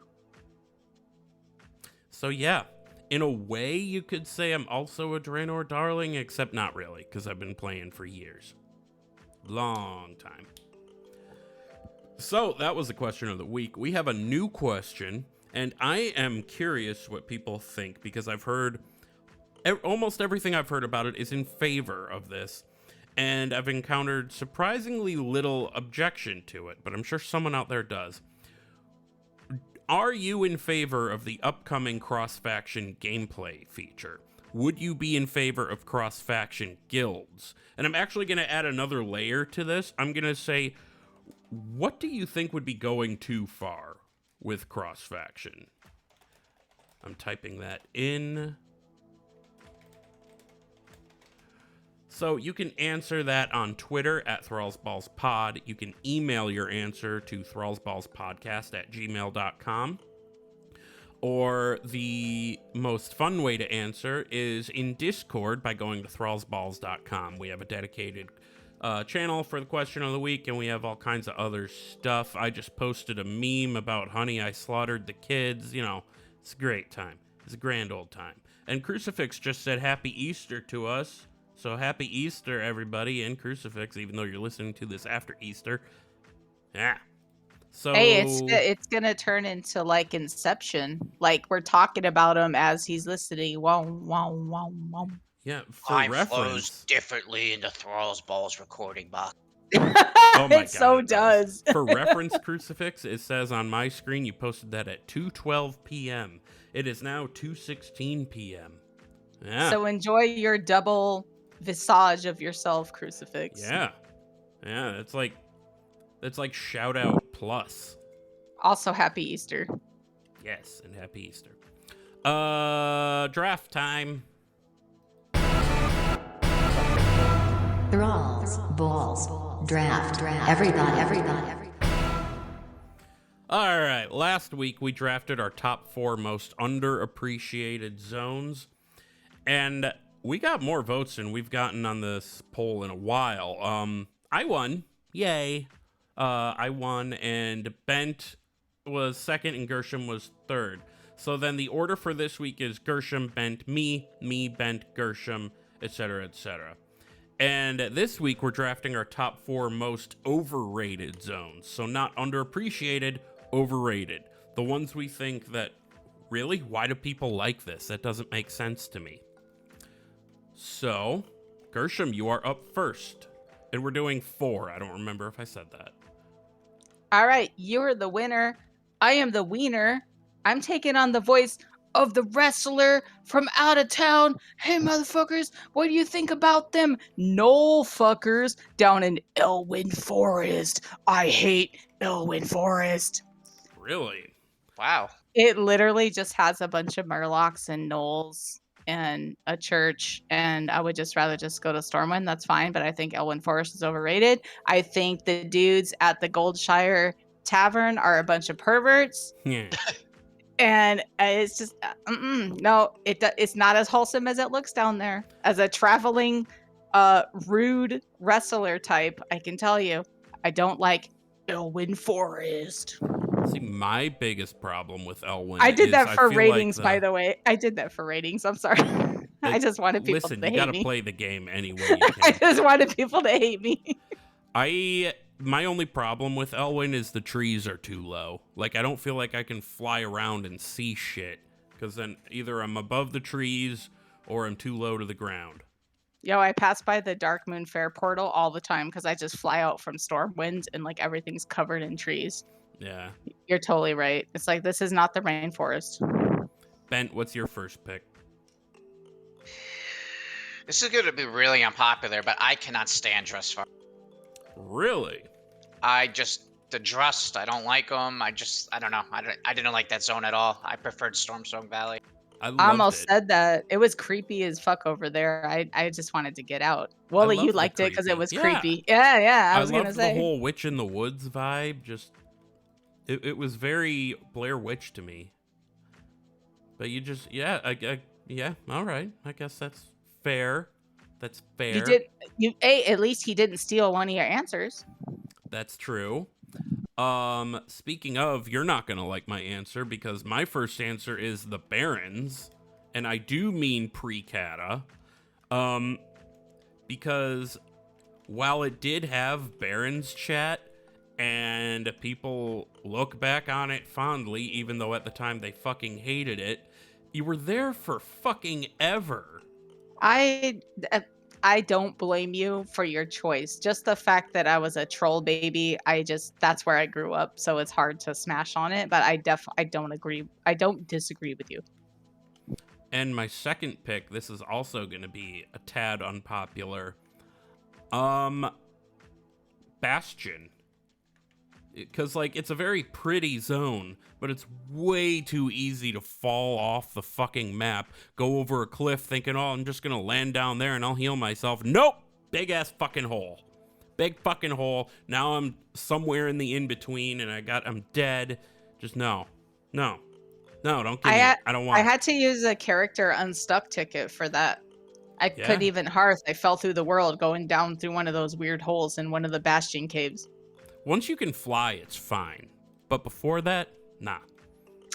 So yeah, in a way you could say I'm also a Draenor darling, except not really, because I've been playing for years. Long time. So that was the question of the week. We have a new question, and I am curious what people think, because I've heard almost everything I've heard about it is in favor of this, and I've encountered surprisingly little objection to it, but I'm sure someone out there does. Are you in favor of the upcoming cross-faction gameplay feature? Would you be in favor of cross-faction guilds? And I'm actually going to add another layer to this. I'm going to say, what do you think would be going too far with cross-faction? I'm typing that in. So you can answer that on Twitter at thrallsballspod. You can email your answer to thrallsballspodcast@gmail.com. Or the most fun way to answer is in Discord by going to thrallsballs.com. We have a dedicated channel for the question of the week, and we have all kinds of other stuff. I just posted a meme about Honey, I Slaughtered the Kids. You know, it's a great time. It's a grand old time. And Crucifix just said Happy Easter to us. So happy Easter, everybody, and Crucifix, even though you're listening to this after Easter. Yeah. So Hey, it's gonna turn into like Inception. Like we're talking about him as he's listening. Wow, wow, wow, wow. yeah, for Time flows reference. differently in the Thrall's Balls recording box. Oh my It so God, does. For reference, Crucifix, it says on my screen you posted that at 2:12 p.m. It is now 2:16 p.m. Yeah. So enjoy your double visage of yourself, Crucifix. Yeah. Yeah, it's like shout out plus. Also, happy Easter. Yes, and happy Easter. Draft time. Thralls, balls, draft, everybody. All right, last week we drafted our top 4 most underappreciated zones, and we got more votes than we've gotten on this poll in a while. I won. Yay. I won, and Bent was second, and Gershom was third. So then the order for this week is Gershom, Bent, me, Bent, Gershom, etc., etc. And this week we're drafting our top 4 most overrated zones. So not underappreciated, overrated. The ones we think that, really? Why do people like this? That doesn't make sense to me. So, Gershom, you are up first. And we're doing 4. I don't remember if I said that. All right, you're the winner. I am the wiener. I'm taking on the voice of the wrestler from out of town. Hey, motherfuckers, what do you think about them knoll fuckers down in Elwyn Forest? I hate Elwyn Forest. Really? Wow. It literally just has a bunch of murlocs and gnolls and a church, and I would just rather just go to Stormwind. That's fine, but I think Elwyn Forest is overrated. I think the dudes at the Goldshire Tavern are a bunch of perverts. Yeah. And it's just no, it's not as wholesome as it looks down there. As a traveling rude wrestler type, I can tell you, I don't like Elwyn Forest. See, my biggest problem with Elwyn I did that is for I feel ratings, like by the way. I did that for ratings. I'm sorry. I just wanted people Listen, to you hate gotta me. play the game any way you I can. just wanted people to hate me. My only problem with Elwyn is the trees are too low. Like, I don't feel like I can fly around and see shit. Because then either I'm above the trees or I'm too low to the ground. Yo, I pass by the Dark Moon Fair portal all the time because I just fly out from Stormwind and like everything's covered in trees. Yeah. You're totally right. It's like, this is not the rainforest. Bent, what's your first pick? This is going to be really unpopular, but I cannot stand Drustvar. Really? The Drust, I don't like them. I don't know. I didn't like that zone at all. I preferred Stormsong Valley. I loved almost it. said that. It was creepy as fuck over there. I just wanted to get out. Wooly, you loved the liked it because it creepy. was Yeah. creepy. Yeah, I was going to loved say. the whole Witch in the Woods vibe. Just, it was very Blair Witch to me. But you just, yeah, all right. I guess that's fair. That's fair. At least he didn't steal one of your answers. That's true. Speaking of, you're not gonna like my answer because my first answer is the Barons, and I do mean pre-Cata. Because while it did have Barons chat, and people look back on it fondly, even though at the time they fucking hated it, you were there for fucking ever. I don't blame you for your choice. Just the fact that I was a troll baby, that's where I grew up, so it's hard to smash on it, but I don't agree. I don't disagree with you. And my second pick, this is also going to be a tad unpopular. Bastion. Because, like, it's a very pretty zone, but it's way too easy to fall off the fucking map, go over a cliff thinking, oh, I'm just going to land down there and I'll heal myself. Nope! Big-ass fucking hole. Big fucking hole. Now I'm somewhere in the in-between and I'm dead. Just no. No, don't give me it. I don't want I it. had to use a character unstuck ticket for that. I Yeah. couldn't even hearth. I fell through the world going down through one of those weird holes in one of the Bastion caves. Once you can fly, it's fine. But before that, nah.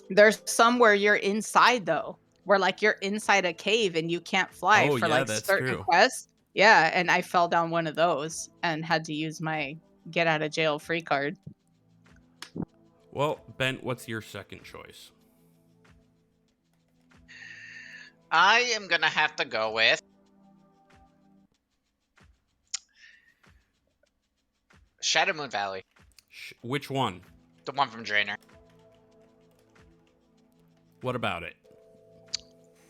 There's some where you're inside, though. Where, like, you're inside a cave and you can't fly Oh, for, yeah, like, that's certain true. quests. Yeah, and I fell down one of those and had to use my get out of jail free card. Well, Ben, what's your second choice? I am gonna have to go with Shadowmoon Valley, Which one? the one from Draenor. What about it?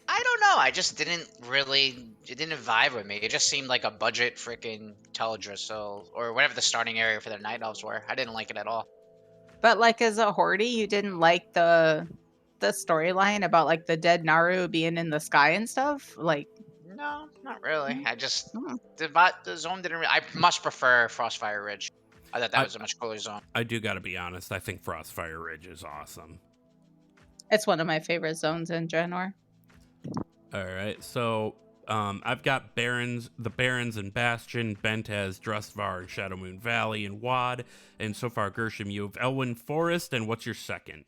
I don't know. I just it didn't vibe with me. It just seemed like a budget freaking Teldrassil or whatever the starting area for the Night Elves were. I didn't like it at all. But, like, as a Horde, you didn't like the storyline about, like, the dead Naru being in the sky and stuff? Like, No, not really. I just Hmm. the zone didn't. I much prefer Frostfire Ridge. I thought that was a much cooler zone. I do gotta be honest. I think Frostfire Ridge is awesome. It's one of my favorite zones in Draenor. All right, so I've got the Barons and Bastion. Bent has Drustvar and Shadowmoon Valley and Wad. And so far, Gershom, you have Elwyn Forest. And what's your second?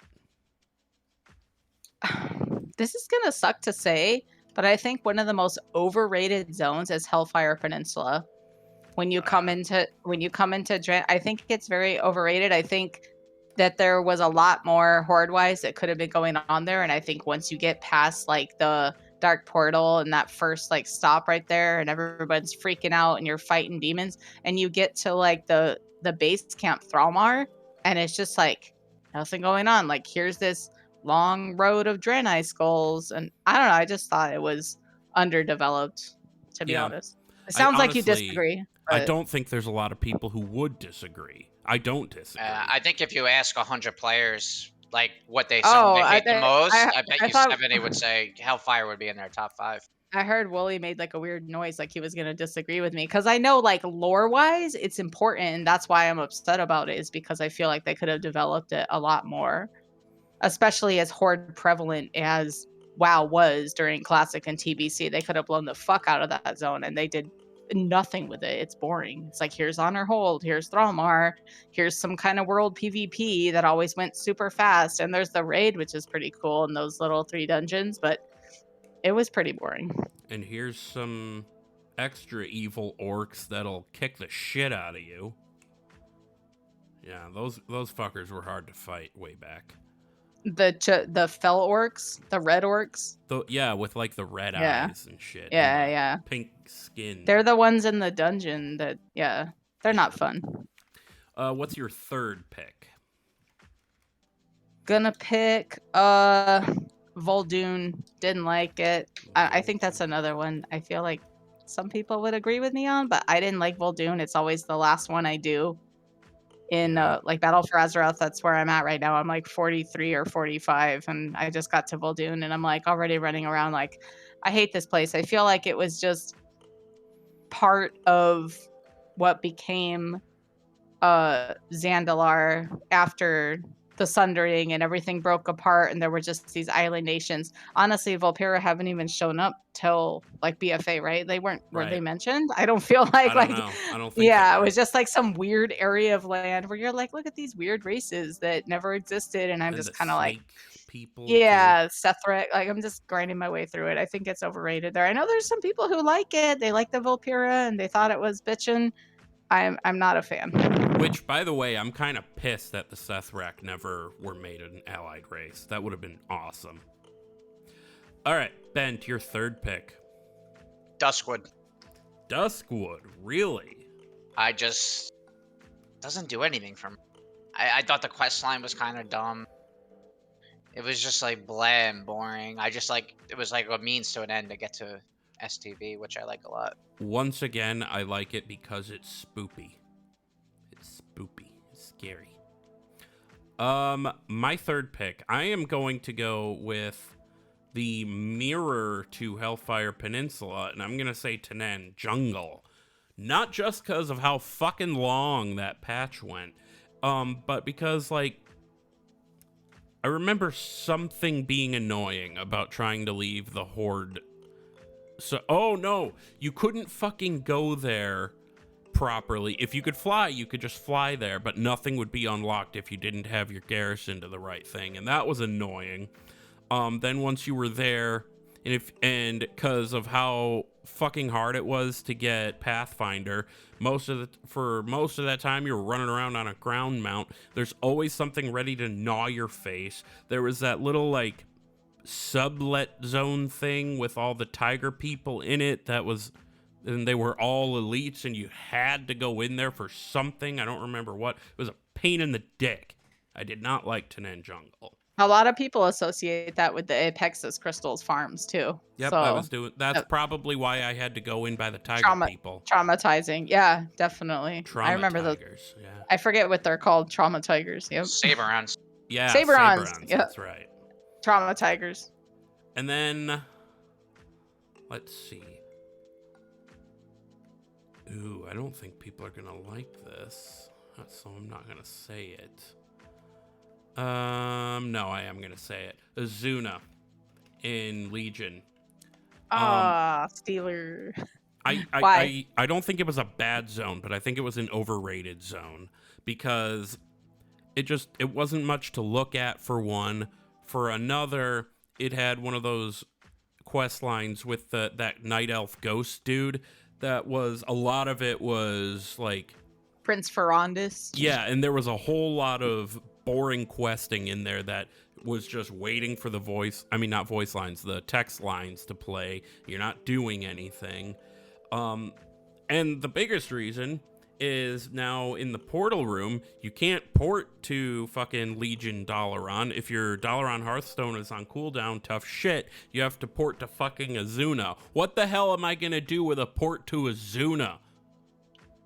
This is gonna suck to say, but I think one of the most overrated zones is Hellfire Peninsula. When you come into I think it's very overrated. I think that there was a lot more horde-wise that could have been going on there, and I think once you get past like the Dark Portal and that first like stop right there, and everybody's freaking out and you're fighting demons, and you get to like the base camp Thrallmar, and it's just like nothing going on. Like here's this long road of Draenei skulls, and I don't know. I just thought it was underdeveloped, to be honest. It sounds like you disagree. I don't think there's a lot of people who would disagree. I don't disagree. I think if you ask 100 players like what they hate the most, I bet you 70 would say Hellfire would be in their top 5. I heard Wooly made like a weird noise, like he was gonna disagree with me, because I know like lore-wise it's important, and that's why I'm upset about it, is because I feel like they could have developed it a lot more, especially as horde prevalent as WoW was during Classic and TBC. They could have blown the fuck out of that zone, and they did nothing with it. It's boring. It's like, here's Honor Hold, here's Thrallmar, here's some kind of world PvP that always went super fast, and there's the raid, which is pretty cool, and those little 3 dungeons, but it was pretty boring. And here's some extra evil orcs that'll kick the shit out of you. Yeah, those fuckers were hard to fight way back. The fell orcs, the red orcs. Yeah, with like the red eyes and shit. Yeah, and yeah. Pink skin. They're the ones in the dungeon that, yeah, they're not fun. What's your third pick? Gonna pick Vol'dun. Didn't like it. I think that's another one I feel like some people would agree with me on, but I didn't like Vol'dun. It's always the last one I do in like Battle for Azeroth. That's where I'm at right now. I'm like 43 or 45, and I just got to Vol'dun, and I'm like already running around like, I hate this place. I feel like it was just part of what became Zandalar after the Sundering and everything broke apart and there were just these island nations. Honestly, Volpera haven't even shown up till like BFA, right? They were they Right. mentioned? I don't feel I like don't know. I don't think yeah, they it were. was just like some weird area of land where you're like, look at these weird races that never existed, and I'm And just the kind of like, snake people. yeah, Sethric. Like I'm just grinding my way through it. I think it's overrated there. I know there's some people who like it. They like the Volpera and they thought it was bitchin'. I'm not a fan. Too. Which, by the way, I'm kind of pissed that the Sethrak never were made an allied race. That would have been awesome. All right, Bent, your third pick. Duskwood. Duskwood, really? I just doesn't do anything for me. I thought the quest line was kind of dumb. It was just like blah and boring. I just like it was like a means to an end to get to STV, which I like a lot. Once again, I like it because it's spoopy. It's spoopy. It's scary. My third pick, I am going to go with the mirror to Hellfire Peninsula, and I'm gonna say Tanan Jungle. Not just because of how fucking long that patch went, but because, like, I remember something being annoying about trying to leave the Horde. So, oh no, you couldn't fucking go there properly. If you could fly, you could just fly there, but nothing would be unlocked if you didn't have your garrison to the right thing, and that was annoying. Then once you were there, and because of how fucking hard it was to get Pathfinder, for most of that time you were running around on a ground mount. There's always something ready to gnaw your face. There was that little like sublet zone thing with all the tiger people in it and they were all elites and you had to go in there for something. I don't remember what. It was a pain in the dick. I did not like Tanan Jungle. A lot of people associate that with the Apexis crystals farms too. Yep, So, that's probably why I had to go in by the tiger people. Traumatizing. Yeah, definitely. Trauma I remember tigers, those. yeah. I forget what they're called. Trauma tigers. Yep. Saberons. Yeah, Saberons, yeah. That's right. Trauma tigers. And then, let's see. Ooh, I don't think people are going to like this, so I'm not going to say it. No, I am going to say it. Azuna in Legion. Steeler. I don't think it was a bad zone, but I think it was an overrated zone because it wasn't much to look at for one. For another, it had one of those quest lines with that night elf ghost dude that was, a lot of it was like Prince Ferondis. Yeah, and there was a whole lot of boring questing in there that was just waiting for the the text lines to play. You're not doing anything. And the biggest reason is now in the portal room, you can't port to fucking Legion Dalaran. If your Dalaran Hearthstone is on cooldown, tough shit, you have to port to fucking Azuna. What the hell am I gonna do with a port to Azuna?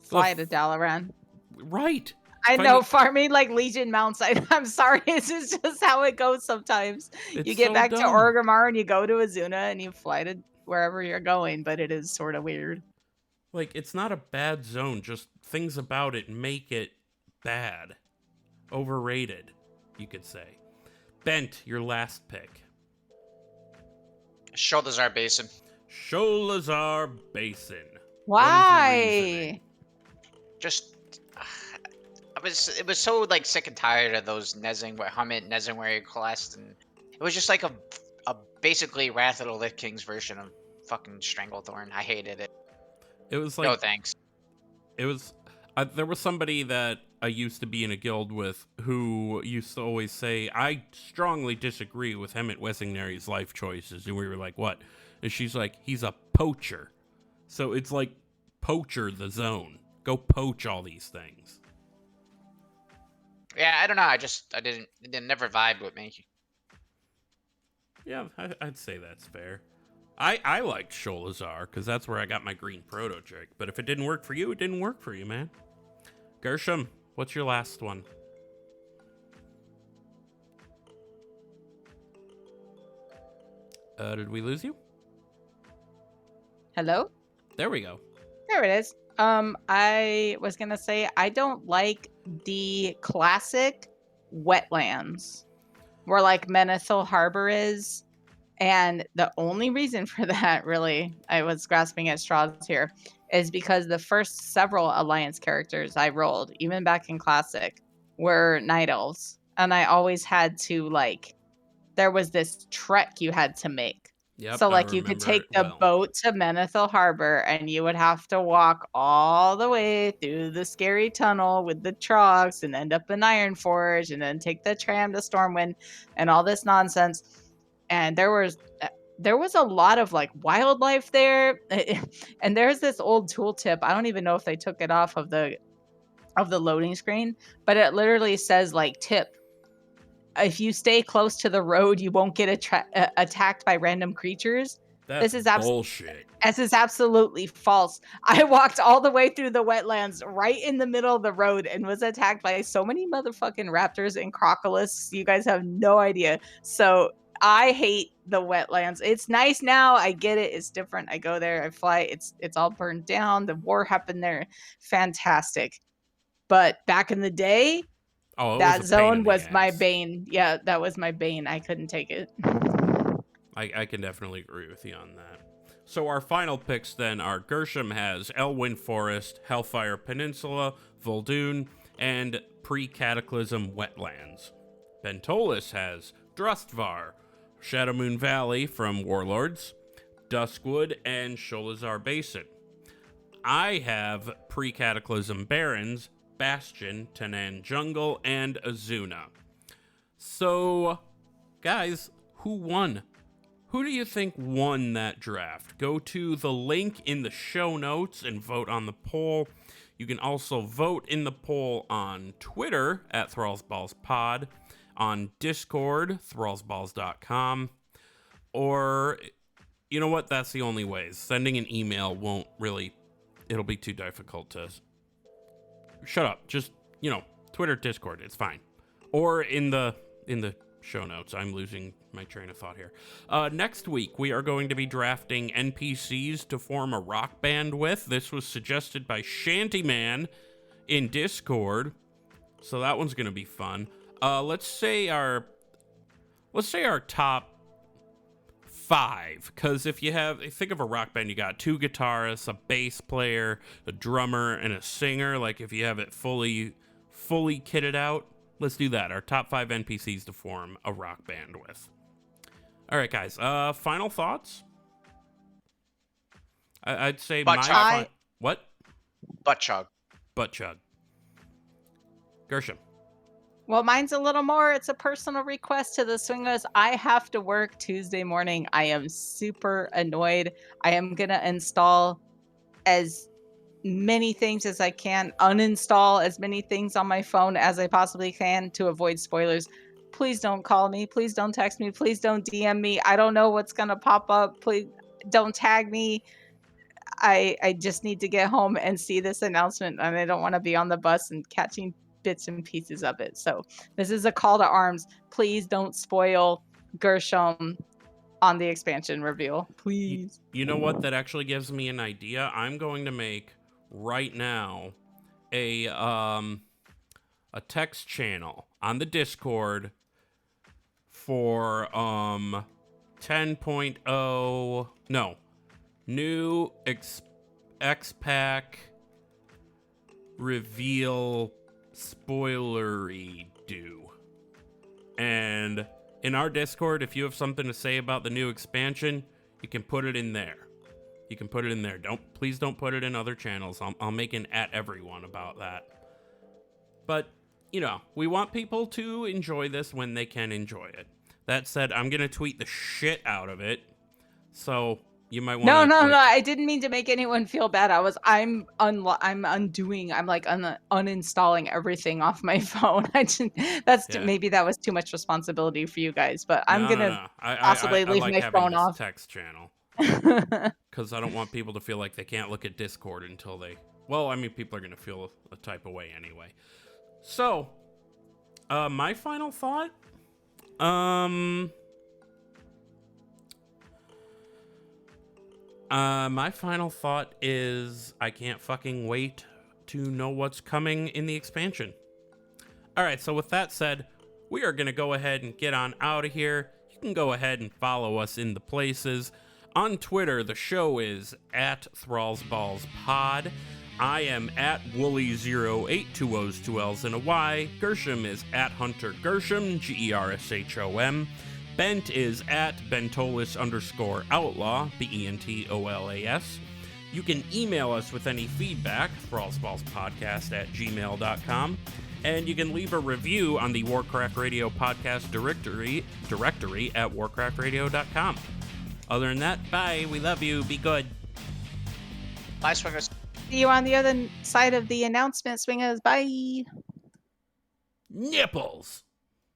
Fly to Dalaran. Right. I know, farming like Legion mounts. I'm sorry, this is just how it goes sometimes. You get back to Orgrimmar and you go to Azuna and you fly to wherever you're going, but it is sort of weird. Like, it's not a bad zone, just things about it make it bad. Overrated, you could say. Bent, your last pick. Sholazar Basin. Sholazar Basin. Why? Just, it was so like sick and tired of those Nezingwari quest, and it was just like a basically Wrath of the Lich King's version of fucking Stranglethorn. I hated it. It was like, no thanks. It was there was somebody that I used to be in a guild with who used to always say, I strongly disagree with Hemmet Wessingnary's life choices. And we were like, what? And she's like, he's a poacher. So it's like poacher the zone. Go poach all these things. Yeah, I don't know. It never vibed with me. Yeah, I'd say that's fair. I liked Sholazar because that's where I got my green proto trick. But if it didn't work for you, it didn't work for you, man. Gershom, what's your last one? Did we lose you? Hello? There we go. There it is. I was gonna say I don't like the classic wetlands where like Menethil Harbor is. And the only reason for that, really, I was grasping at straws here, is because the first several Alliance characters I rolled, even back in Classic, were Night Elves. And I always had to, like, there was this trek you had to make. Yep, So, I like, you could remember take it the well. boat to Menethil Harbor, and you would have to walk all the way through the scary tunnel with the trogs and end up in Ironforge, and then take the tram to Stormwind and all this nonsense. And there was a lot of like wildlife there. And there's this old tooltip. I don't even know if they took it off of the loading screen, but it literally says like tip: if you stay close to the road, you won't get attacked by random creatures. That's This is bullshit. This is absolutely false. I walked all the way through the wetlands right in the middle of the road and was attacked by so many motherfucking raptors and crocolists. You guys have no idea. So I hate the wetlands. It's nice now. I get it. It's different. I go there. I fly. It's all burned down. The war happened there. Fantastic. But back in the day, that zone was my bane. Yeah, that was my bane. I couldn't take it. I can definitely agree with you on that. So our final picks then are Gershom has Elwyn Forest, Hellfire Peninsula, Vol'dun, and Pre-Cataclysm Wetlands. Bentolas has Drustvar, Shadowmoon Valley from Warlords, Duskwood, and Sholazar Basin. I have Pre-Cataclysm Barrens, Bastion, Tanan Jungle, and Azuna. So, guys, who won? Who do you think won that draft? Go to the link in the show notes and vote on the poll. You can also vote in the poll on Twitter at ThrallsBallsPod, on Discord, thrallsballs.com, or, you know what, that's the only ways. Sending an email won't really, it'll be too difficult to, shut up, just, Twitter, Discord, it's fine. Or in the show notes. I'm losing my train of thought here. Next week, we are going to be drafting NPCs to form a rock band with. This was suggested by Shantyman in Discord, so that one's going to be fun. Let's say our top 5, because if you think of a rock band, you got 2 guitarists, a bass player, a drummer, and a singer. Like if you have it fully kitted out, let's do that. Our top 5 NPCs to form a rock band with. All right, guys. Final thoughts? I'd say what? Butt chug. Butt chug. Gershom. Well, mine's a little more. It's a personal request to the swingers. I have to work Tuesday morning. I am super annoyed. I am going to install as many things as I can, uninstall as many things on my phone as I possibly can to avoid spoilers. Please don't call me. Please don't text me. Please don't DM me. I don't know what's going to pop up. Please don't tag me. I just need to get home and see this announcement, and I don't want to be on the bus and catching bits and pieces of it. So this is a call to arms. Please don't spoil Gershom on the expansion reveal. Please. You know what? That actually gives me an idea. I'm going to make right now a text channel on the Discord for 10.0 new xpac reveal spoilery do. And in our Discord, if you have something to say about the new expansion, you can put it in there. Please don't put it in other channels. I'll make an at everyone about that. But, we want people to enjoy this when they can enjoy it. That said, I'm going to tweet the shit out of it. So you might want to... No. I didn't mean to make anyone feel bad. I'm uninstalling everything off my phone. Maybe that was too much responsibility for you guys, but I'm going to possibly leave my phone off. Text channel. Because I don't want people to feel like they can't look at Discord until they... Well, I mean, people are going to feel a type of way anyway. So, my final thought... my final thought is I can't fucking wait to know what's coming in the expansion. Alright, so with that said, we are going to go ahead and get on out of here. You can go ahead and follow us in the places. On Twitter, the show is at ThrallsBallsPod. I am at Wooly08, 2 O's, 2 L's, and a Y. Gershom is at Hunter Gershom, Gershom. Bent is at Bentolas_outlaw, Bentolas. You can email us with any feedback, thrallsballspodcast@gmail.com. And you can leave a review on the Warcraft Radio podcast directory at warcraftradio.com. Other than that, bye. We love you. Be good. Bye, Swingers. See you on the other side of the announcement, swingers. Bye. Nipples.